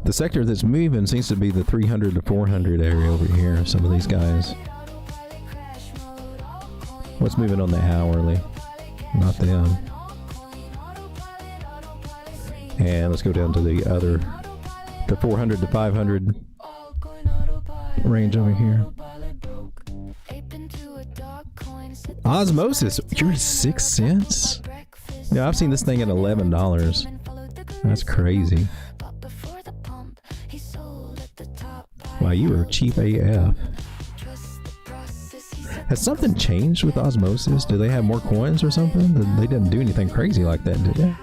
The sector that's moving seems to be the 300 to 400 area over here. Some of these guys. What's moving on the hourly? Not them. And let's go down to the other, the 400 to 500 range over here. Osmosis, you're 6 cents? Yeah, I've seen this thing at $11. That's crazy. Wow, you are cheap AF. Has something changed with Osmosis? Do they have more coins or something? They didn't do anything crazy like that, did they?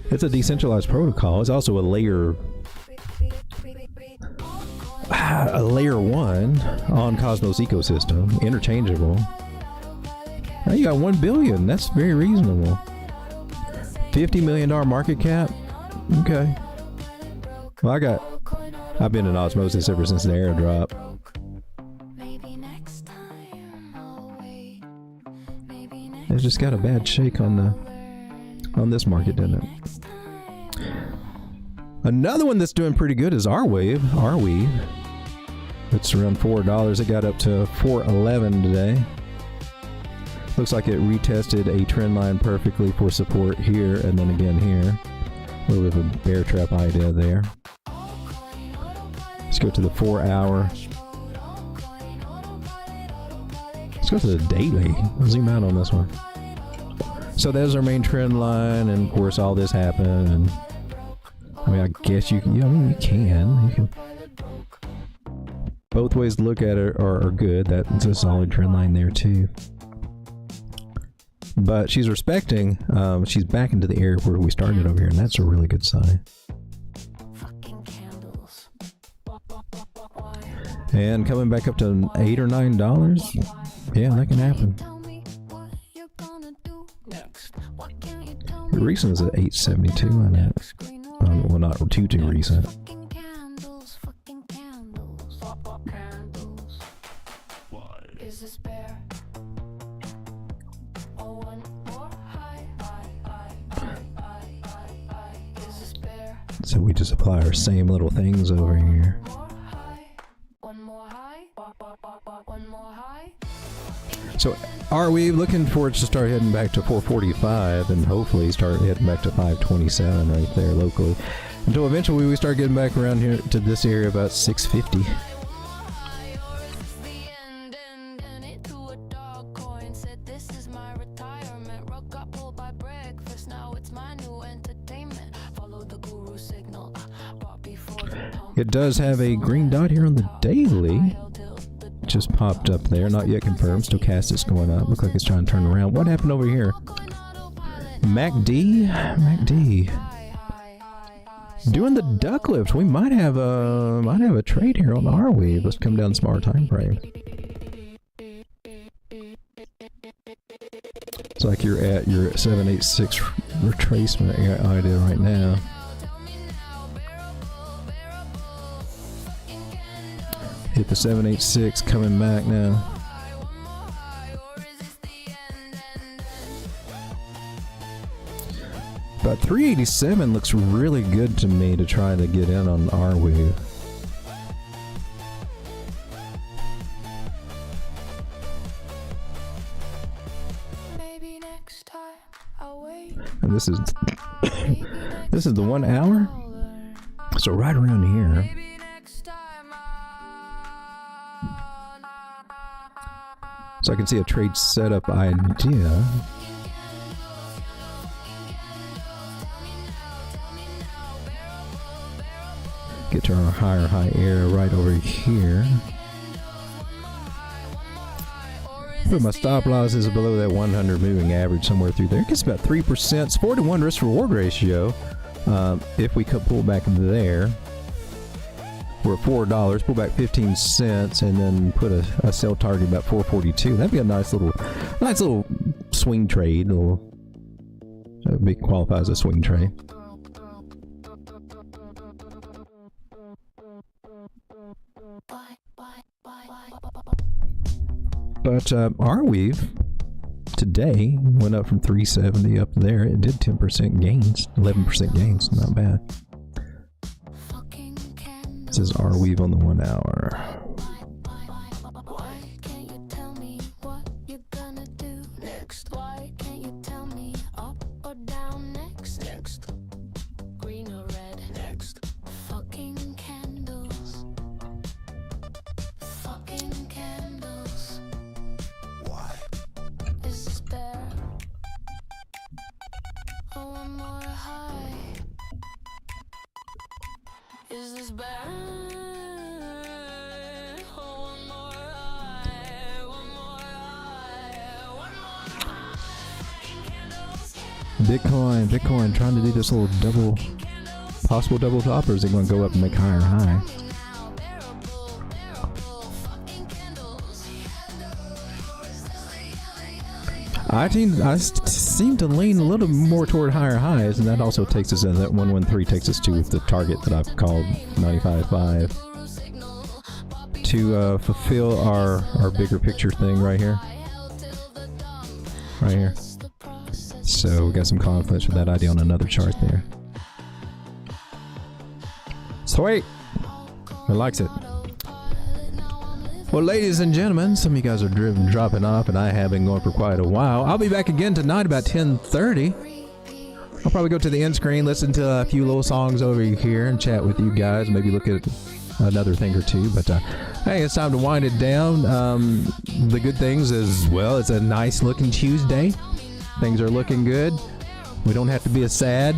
It's a decentralized protocol. It's also a layer 1 on Cosmos ecosystem, interchangeable. Now you got 1 billion. That's very reasonable. $50 million market cap. Okay. Well, I've been in Osmosis ever since the airdrop. It's just got a bad shake on this market, didn't it? Another one that's doing pretty good is Arweave. It's around $4. It got up to $4.11 today. Looks like it retested a trend line perfectly for support here and then again here. A little bit of a bear trap idea there. Let's go to the 4 hour. Let's go to the daily. I'll zoom out on this one. So there's our main trend line, and of course all this happened. And I mean, I guess you can. Yeah, I mean, you can. Both ways to look at it are good. That's a solid trend line there too. But she's respecting. She's back into the area where we started over here, and that's a really good sign. And coming back up to $8 or $9. Yeah, that can happen. Tell me what you're gonna do next. Why can't you tell The me recent is at 872 on that. Well, not too recent. fucking candles, fucking candles, candles. Is this bear? Oh, one more high. Is this bear? So we just apply our same little things over here. More high. One more high. One more high. So are we looking for it to start heading back to 445 and hopefully start heading back to 527 right there locally until eventually we start getting back around here to this area about 650. It does have a green dot here on the daily. Just popped up there, not yet confirmed. Stochastic's going up. Look like it's trying to turn around. What happened over here? MACD doing the duck lift. We might have a trade here on the R wave. Let's come down smart time frame. It's like you're at your 786 retracement idea right now. Hit the 786, coming back now. About 387 looks really good to me to try to get in on our wave. Maybe next time I'll wait. And this is this is the 1 hour. So right around here. So I can see a trade setup idea. Get to our higher high area right over here. But my stop loss is below that 100 moving average, somewhere through there. It gets about 3%. It's 4-to-1 risk reward ratio. If we could pull back there, we're at $4, pull back 15 cents, and then put a sell target about 442. That'd be a nice little swing trade. That would qualify as a swing trade. But our weave today went up from 370 up there. It did 10% gains, 11% gains, not bad. This is our weave on the 1 hour. Why can't you tell me what you're gonna do next? Why can't you tell me up or down next? Next. Green or red? Next. Fucking candles. Fucking candles. Why? Is this bear? Oh, one more high. Is this bad? Oh, one more high, one more high, one more high. Bitcoin trying to do this little possible double top, or is it going to go up and make higher high? I seem to lean a little more toward higher highs, and that also takes us in. That 113 takes us to the target that I've called 95.5 to fulfill our bigger picture thing right here. Right here. So we got some confidence with that idea on another chart there. Sweet. I likes it. Well, ladies and gentlemen, some of you guys are dropping off, and I have been going for quite a while. I'll be back again tonight about 10:30. I'll probably go to the end screen, listen to a few little songs over here, and chat with you guys. Maybe look at another thing or two. But hey, it's time to wind it down. The good things is, well, it's a nice looking Tuesday. Things are looking good. We don't have to be as sad.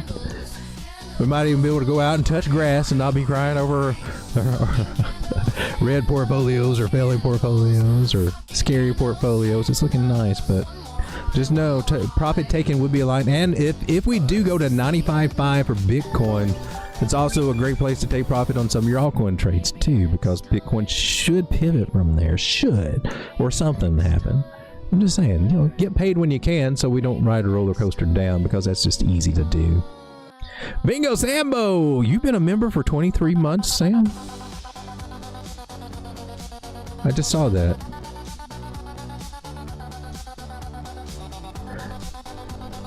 We might even be able to go out and touch grass and not be crying over red portfolios or failing portfolios or scary portfolios. It's looking nice, but just know profit taking would be a line. And if we do go to 95.5 for Bitcoin, It's also a great place to take profit on some of your altcoin trades too, because Bitcoin should pivot from there, or something happen. I'm just saying, get paid when you can so we don't ride a roller coaster down, because that's just easy to do. Bingo Sambo, you've been a member for 23 months, Sam? I just saw that.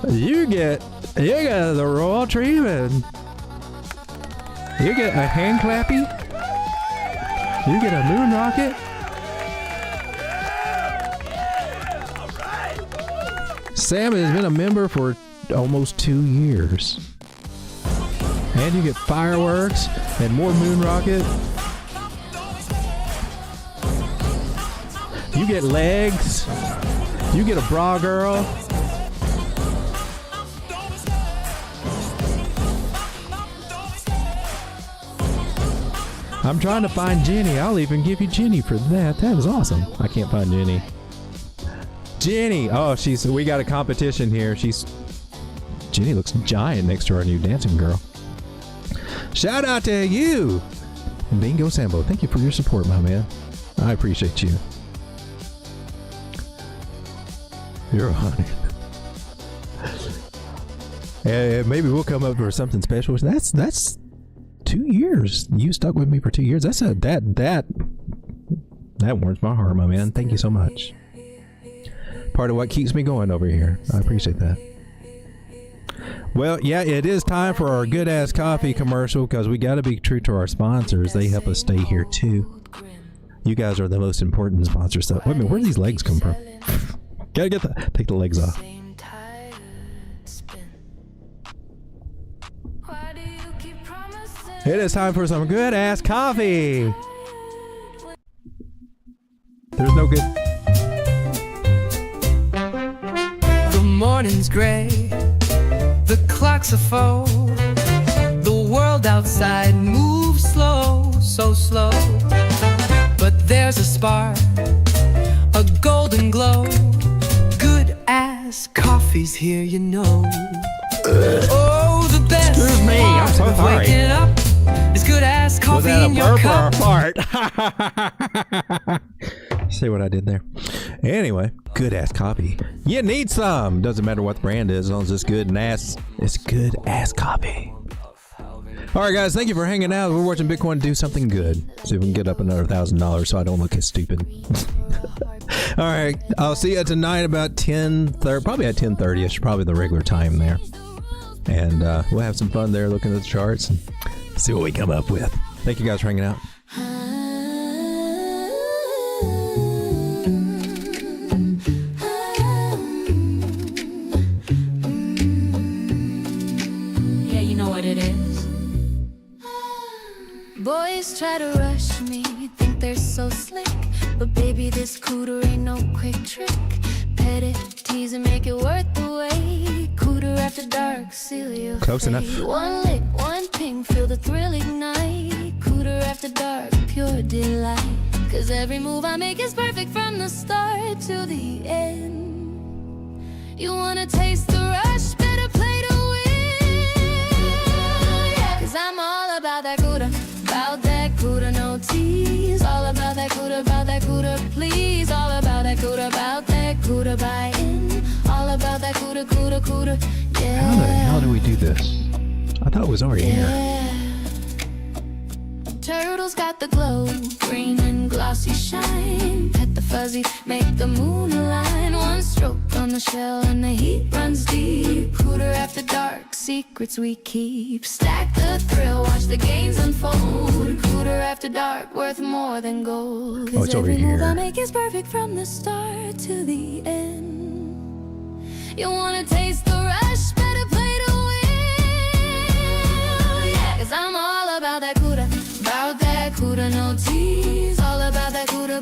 You get the royal treatment. You get a hand clappy. You get a moon rocket. Sam has been a member for almost 2 years. And you get fireworks and more moon rocket. You get legs. You get a bra girl. I'm trying to find Jenny. I'll even give you Jenny for that. That is awesome. I can't find Jenny. Jenny. Oh, we got a competition here. Jenny looks giant next to our new dancing girl. Shout out to you. And Bingo Sambo, thank you for your support, my man. I appreciate you. You're a honey. Maybe we'll come up for something special. That's 2 years. You stuck with me for 2 years. That warms my heart, my man. Thank you so much. Part of what keeps me going over here. I appreciate that. Well, yeah, it is time for our good ass coffee commercial, because we got to be true to our sponsors. They help us stay here too. You guys are the most important sponsors. So, wait a minute, where do these legs come from? Gotta take the legs off. It is time for some good ass coffee. There's no good. The morning's gray, the clock's a foe. The world outside moves slow, so slow. But there's a spark, a golden glow. Good ass coffee's here, you know. Oh, the best. Excuse me, I'm so part of sorry. waking up is good ass coffee in your cup. See what I did there? Anyway, good ass coffee. You need some. Doesn't matter what the brand is, as long as it's good and ass. It's good ass coffee. All right, guys, thank you for hanging out. We're watching Bitcoin do something good. See if we can get up another $1,000 so I don't look as stupid. All right, I'll see you tonight about 10:30, probably at 10:30ish, probably the regular time there. And we'll have some fun there looking at the charts and see what we come up with. Thank you guys for hanging out. Yeah, you know what it is. Boys try to rush me, think they're so slick, but baby, this cooter ain't no quick trick. Pet it, tease and make it worth the wait. Cooter after dark, seal your Close fate. enough. One lick, one ping, feel the thrill ignite. Cooter after dark, pure delight. Cause every move I make is perfect from the start to the end. You wanna taste the rush, better play to win. Yeah, cause I'm all about that cooter. About that cooter, no tease. All about that cooter, please. All about that cooter, buy in. All about that cooter, yeah. How the hell do we do this? I thought it was already here. Turtles got the glow, green and glossy shine. Pet the fuzzy, make the moon align. One stroke on the shell and the heat runs deep. Cooter after dark, secrets we keep. Stack the thrill, watch the gains unfold. Cooter after dark, worth more than gold. Oh, it's over every move here. I make is perfect from the start to the end. You wanna taste the rush, better play to win. Yeah, cause I'm all about that cooter. About that cooter, no tease. All about that cooter,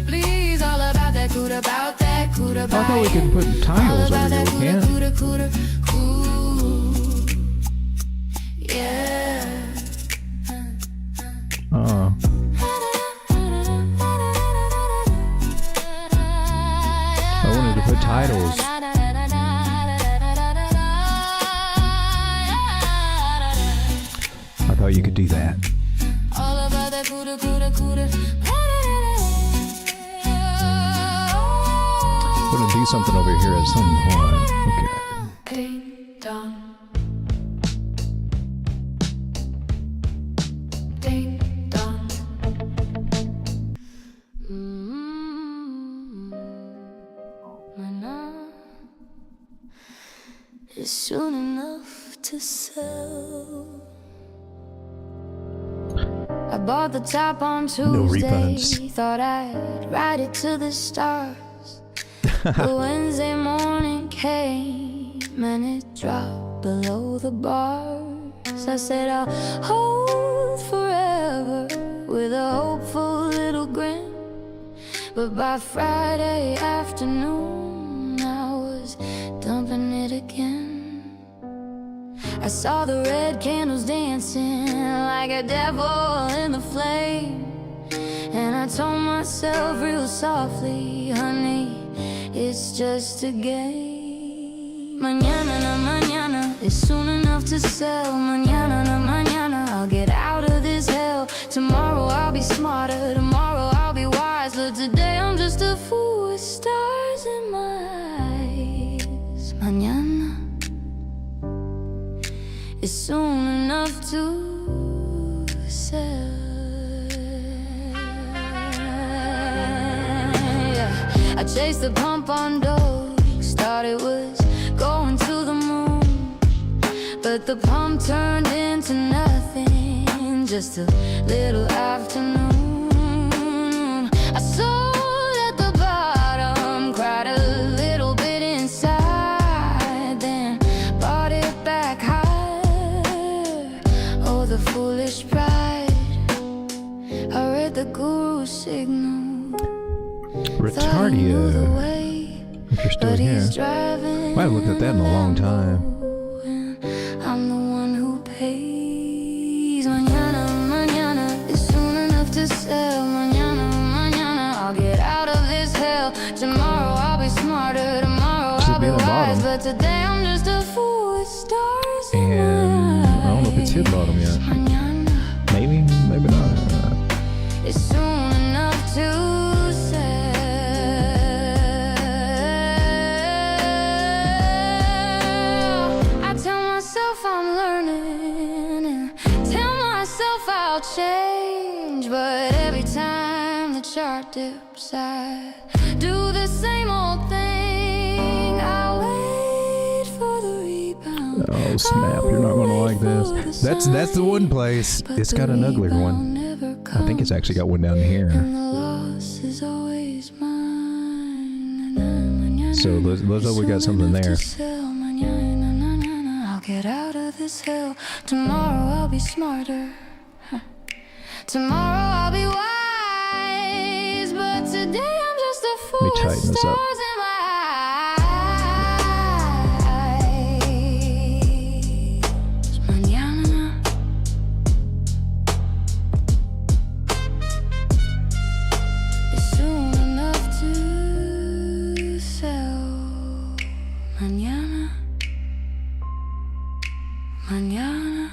please. All about that cooter, I thought we could put titles over here. We can't. Cooter, cool. Yeah. Oh. I wanted to put titles. how you could do that. All about that cooter, cooter, cooter. I'm gonna do something over here at some point. Okay. Ding dong. Ding dong. It's soon enough to sell. I bought the top on Tuesday. refunds. Thought I'd ride it to the stars. The Wednesday morning came and it dropped below the bars. I said I'll hold forever with a hopeful little grin. But by Friday afternoon I was dumping it again. I saw the red candles dancing like a devil in the flame. And I told myself real softly, honey, it's just a game. Mañana na mañana is soon enough to sell. Mañana na mañana I'll get out of this hell. Tomorrow I'll be smarter, tomorrow I'll be wise. But today I'm just a fool with stars in my eyes. Mañana is soon enough to sell. I chased the pump on Doge, thought it was going to the moon. But the pump turned into nothing, just a little afternoon. I sold at the bottom, cried a little bit inside, then bought it back higher. Oh, the foolish pride. I read the guru's signal. Retardio. If you're still here. I haven't looked at that in a long time. I'm the one who pays. Mañana, mañana is soon enough to sell. Mañana, mañana I'll get out of this hell. Tomorrow I'll be smarter. Tomorrow I'll be wise. But today I'm just a fool with stars in my And I don't know if it's hit bottom yet. Mañana Maybe, maybe not. is soon enough to change, but every time the chart dips, I do the same old thing. I wait for the rebound. Oh snap! You're not gonna like this. That's the one place. It's got an uglier one. I think it's actually got one down here. So looks like we got something there. I'll get out of this hell. Tomorrow I'll be smarter. Tomorrow I'll be wise, but today I'm just a fool. Let me tighten this up. Mañana is soon enough to sell. Mañana, mañana.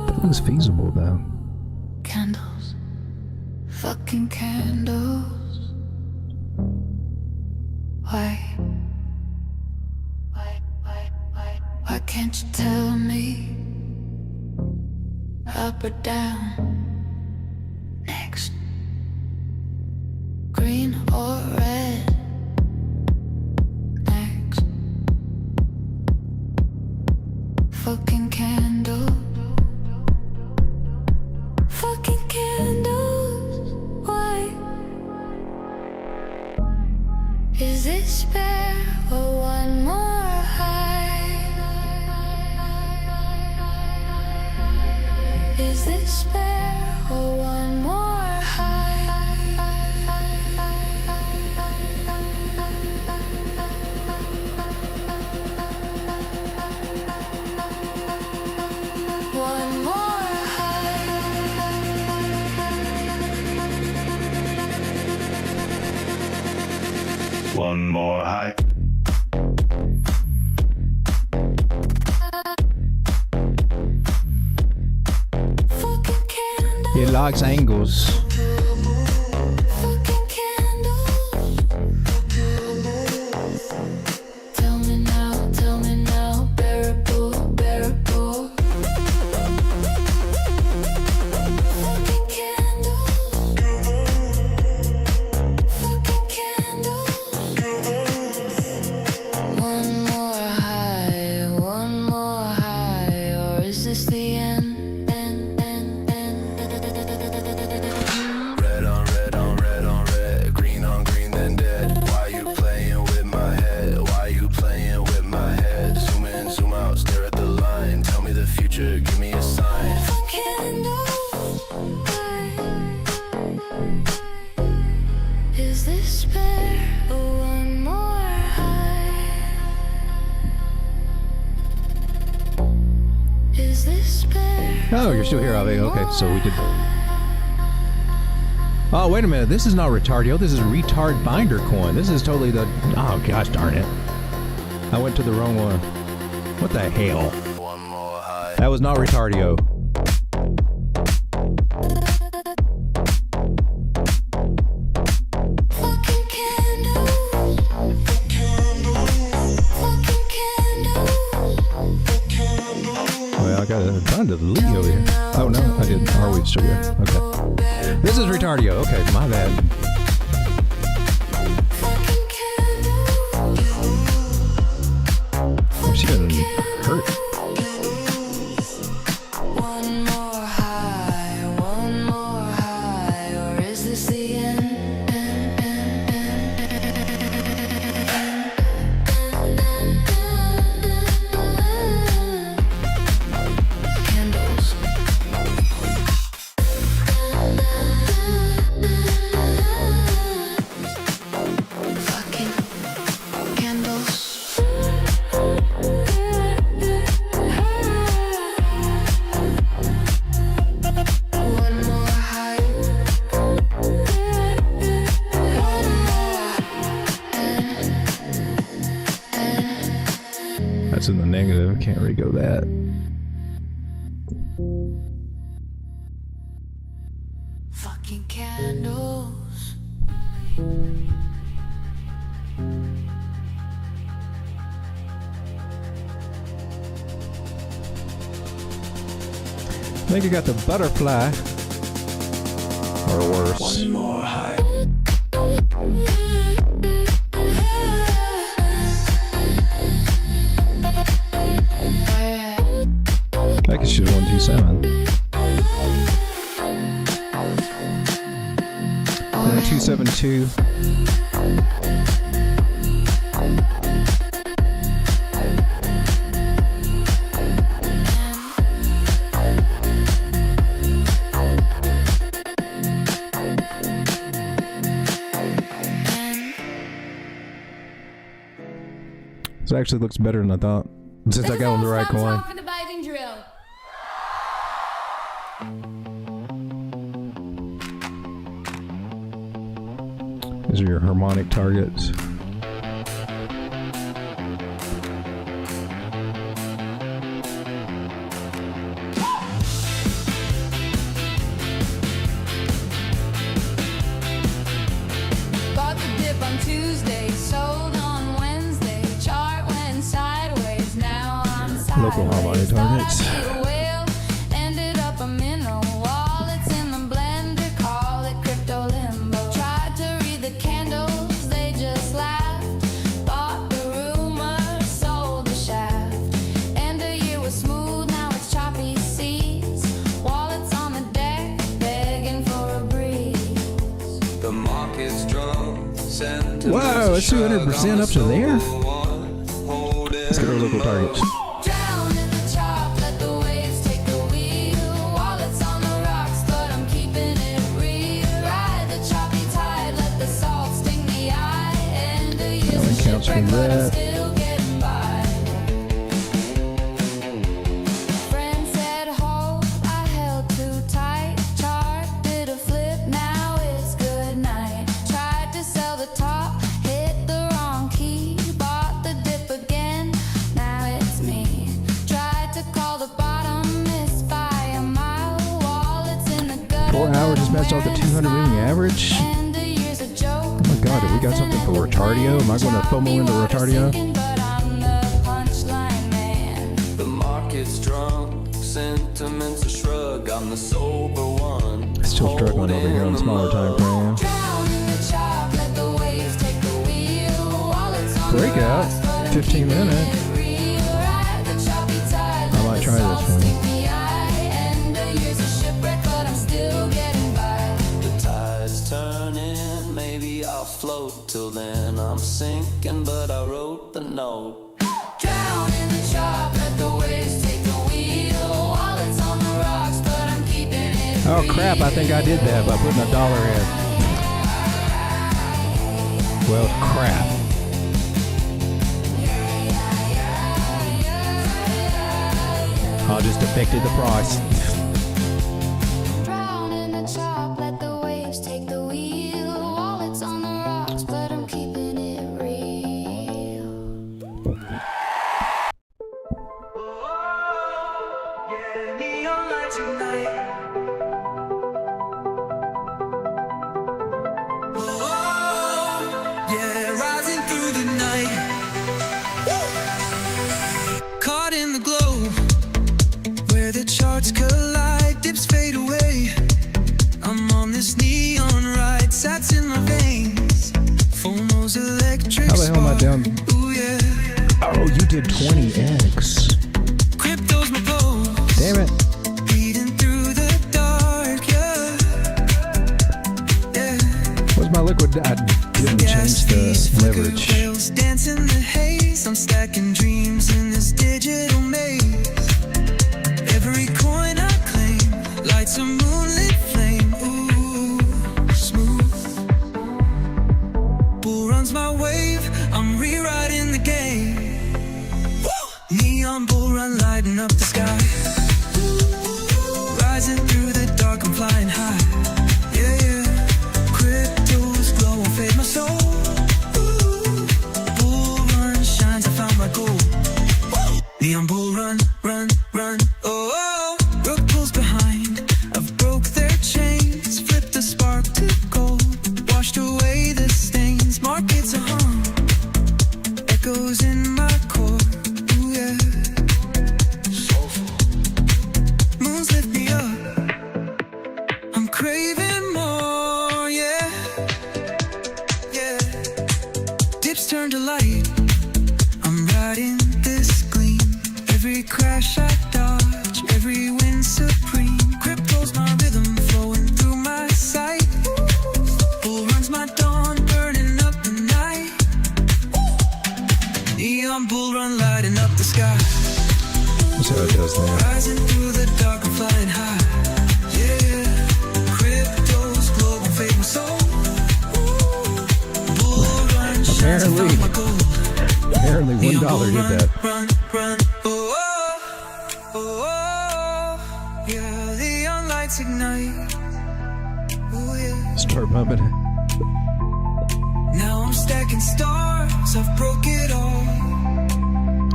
That was feasible though. Candles, fucking candles. Why can't you tell me up or down? Next, green or red? Next, fucking candle. Fucking candles. Why? Is it spare or one more high? Is it spare One more high. Fucking candles. It likes angles. Fucking candles. Tell me now, bearable, bearable. Fucking candles. Fucking candles. One more high, or is this the end? Red on red on red on red, green on green then dead. Why you playing with my head? Why you playing with my head? Zoom in, zoom out, stare at the line. Tell me the future, give me a sign. Candles. Is this fair? One more high. Is this fair? Oh, you're still here, Avi. Okay, so we did. Oh, wait a minute. This is not Retardio. This is Retard Binder Coin. This is totally the. Oh, gosh darn it. I went to the wrong one. What the hell? One more high. That was not Retardio. Fucking candles. Fucking candles. Well, I got to find the lead over here. Oh, no, I didn't. Are we still here? Okay. This is Retardio. Okay, my bad. Fucking candles. Oh, she doesn't hurt. One more high, or is this the end? Candles. Fucking candles. One more high. That's in the negative. Can't really go that. Fucking candles. I think you got the butterfly. Or worse. One more high. I can shoot 127. And then 272. This actually looks better than I thought. Since I got on the right coin. For the biting drill. These are your harmonic targets. Bought the dip on Tuesday, sold on Wednesday. Chart went sideways, now I'm sideways. Local harmonic targets. Thought I'd be a whale, ended up a minnow. Wallets in the blender, call it crypto limbo. Tried to read the candles, they just laughed. Bought the rumor, sold the shaft. End of year was smooth, now it's choppy seas. Wallets on the deck, begging for a breeze. The market's drunk. Wow, it's 200% up to there? Let's get our local targets. Drown in the chop, let the waves take the wheel. Wallets on the rocks, but I'm keeping it real. Ride the choppy tide, let the salt sting the eye. End of year's That one a counts for shipwreck, but I'm that. still getting by. Friend said hold, I held too tight. Chart did a flip, now it's good night. Tried to sell the top, hit the smashed off the 200 moving average. And the year's a joke. Oh my god, have we got something for Retardio? Am I going to FOMO into Retardio? But I'm the punchline man. The market's drunk, sentiments a shrug. I'm the sober one. Still struggling over here on the smaller time frame. Drown in the chop, let the waves take the wheel. While it's on the Breakout, rocks, but I'm 15 minute. keeping it real. Ride the choppy tide, I might try this one. keep me high. And the year's a shipwreck, but I'm still getting by. The tide's turning, maybe I'll float. Till then I'm sinking, but I wrote the note. Drown in the chop, let the waves take the wheel. While it's on the rocks, but I'm keeping it Oh crap, I think I did that by putting $1 in. Well, crap. I just affected the price. Drown in the chop, let the waves take the wheel. While it's on the rocks, but I'm keeping it real. Yeah, rising through the night. Caught in the glow, where the charts collide, dips fade away. I'm on this neon ride, sats in my veins. FOMO's electric How the hell am I down? Ooh, yeah. Oh, you did 20x. Crypto's my pose. Damn it. Bleeding through the dark, yeah. Yeah. What's my liquid? I didn't change the leverage. Whales dance in the haze. I'm stacking dreams in this digital maze. Every coin I claim lights a moonlit flame. Ooh, smooth. Bull runs my wave. I'm rewriting the game. Neon bull run lighting up the sky. Rising through the dark, I'm flying high. Yeah, yeah. Crypto's glow won't fade my soul. Bull run shines, I found my goal. Neon bull run, run, run. Oh, oh. Rook pulls behind. I've broke their chains. Flipped the spark to gold. Washed away the stains. Markets are hung. Echoes in my core. Ooh, yeah. Moons lift me up. I'm craving more, yeah. Yeah. Dips turn to light. I'm riding this gleam. Every crash I dodge, every win supreme. Crypto's my rhythm flowing through my sight. Bull runs my dawn, burning up the night. Neon bull run lighting up the sky. That's how it does there. Rising through the dark, I'm flying high. Yeah, Crypto's glow won't fade my soul. Bull run shines, I Apparently. found my goal. Apparently $1 did that. Run, run, oh, oh, oh, oh. Yeah, the young lights ignite. Oh, yeah. Start bumping it. Now I'm stacking stars, I've broke it all.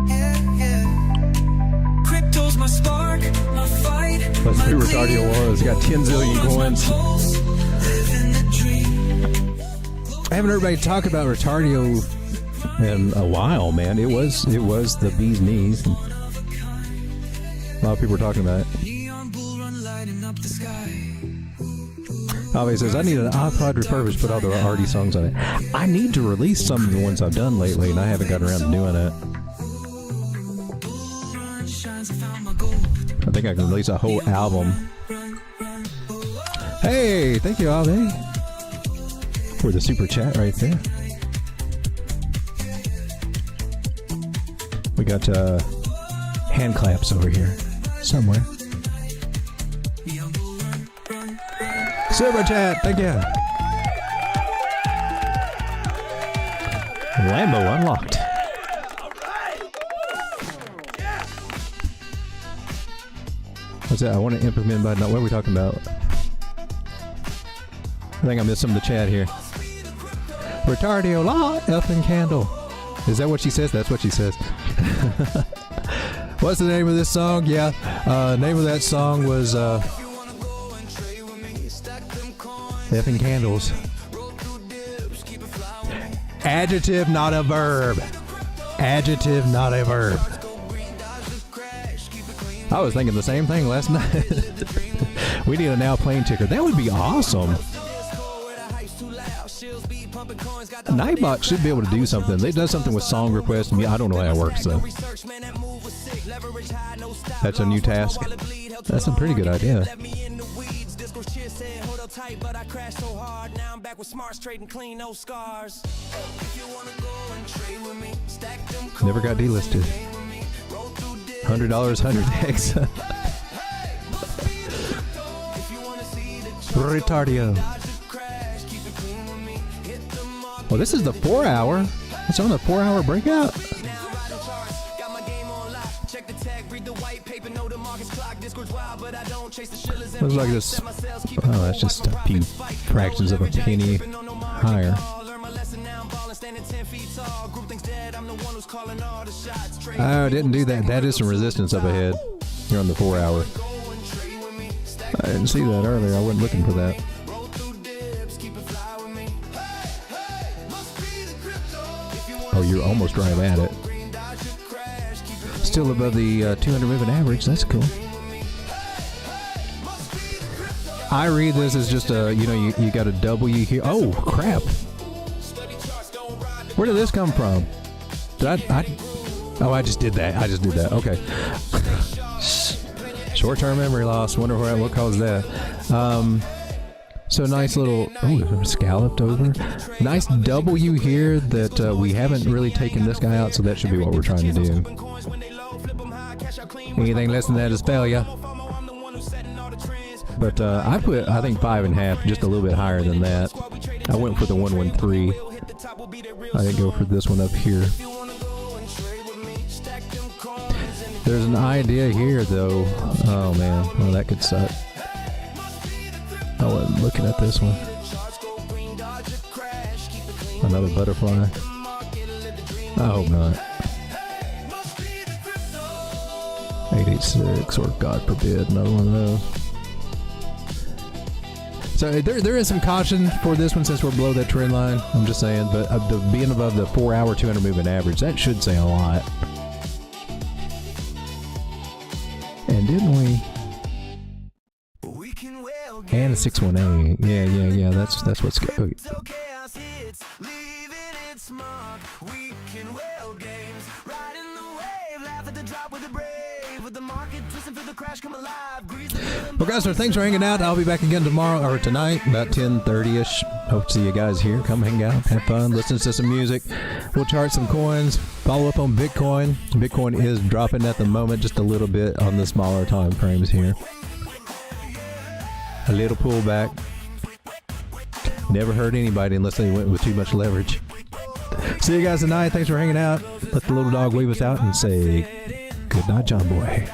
Yeah, yeah. Crypto's my spark, my fight. Let's my see what Retardio gleam. was. Got 10 zillion coins. Living the dream. I haven't heard anybody talk about Retardio in a while, man. It was the bee's knees. A lot of people were talking about it. Neon bull run lighting up the sky. Always says, I need an iPod refurbished, put all the RD songs on it. I need to release some of the ones I've done lately, and I haven't got around to doing it. Run shines, I found my gold. I think I can release a whole album. Hey, thank you, Ave, for the super chat right there. We got hand claps over here somewhere. Super chat, thank you. Lambo unlocked. What's that? I want to implement by what are we talking about? I think I missed some of the chat here. Retardio la effing candle. Is that what she says? That's what she says. What's the name of this song? Yeah, name of that song was Effing candles. Adjective, not a verb. Adjective, not a verb. I was thinking the same thing last night. We need a now playing ticker. That would be awesome. Nightbot should be able to do something. They does something with song requests. I don't know how it works though. That's a new task. That's a pretty good idea. Never got delisted. $100, 100x. Retardio. Well, this is the 4 hour. It's on the 4 hour breakout. Looks like this. Oh, that's just a few fractions of a penny higher. Oh, didn't do that. That is some resistance up ahead. You're on the 4 hour. I didn't see that earlier. I wasn't looking for that. Oh, you're almost right at it. Still above the 200 moving average. That's cool. I read this as just a, you got a W here. Oh, crap. Where did this come from? Did oh, I just did that. Okay. Short-term memory loss. Wonder what caused that. So nice little, scalloped over. Nice W here that we haven't really taken this guy out, so that should be what we're trying to do. Anything less than that is failure. But I put, I think 5.5, just a little bit higher than that. I went for the 113. I didn't go for this one up here. There's an idea here, though. Oh man, well that could suck. I wasn't looking at this one. Another butterfly. I hope not. 886, or God forbid, another one of those. So there is some caution for this one since we're below that trend line. I'm just saying, but being above the 4 hour 200 moving average, that should say a lot. And didn't we? And a 618. Yeah. That's what's good. Well, guys, thanks for hanging out. I'll be back again tomorrow or tonight, about 10:30ish. Hope to see you guys here. Come hang out, have fun, listen to some music. We'll chart some coins. Follow up on Bitcoin. Bitcoin is dropping at the moment, just a little bit on the smaller time frames here. A little pullback. Never hurt anybody unless they went with too much leverage. See you guys tonight. Thanks for hanging out. Let the little dog wave us out and say good night, John Boy.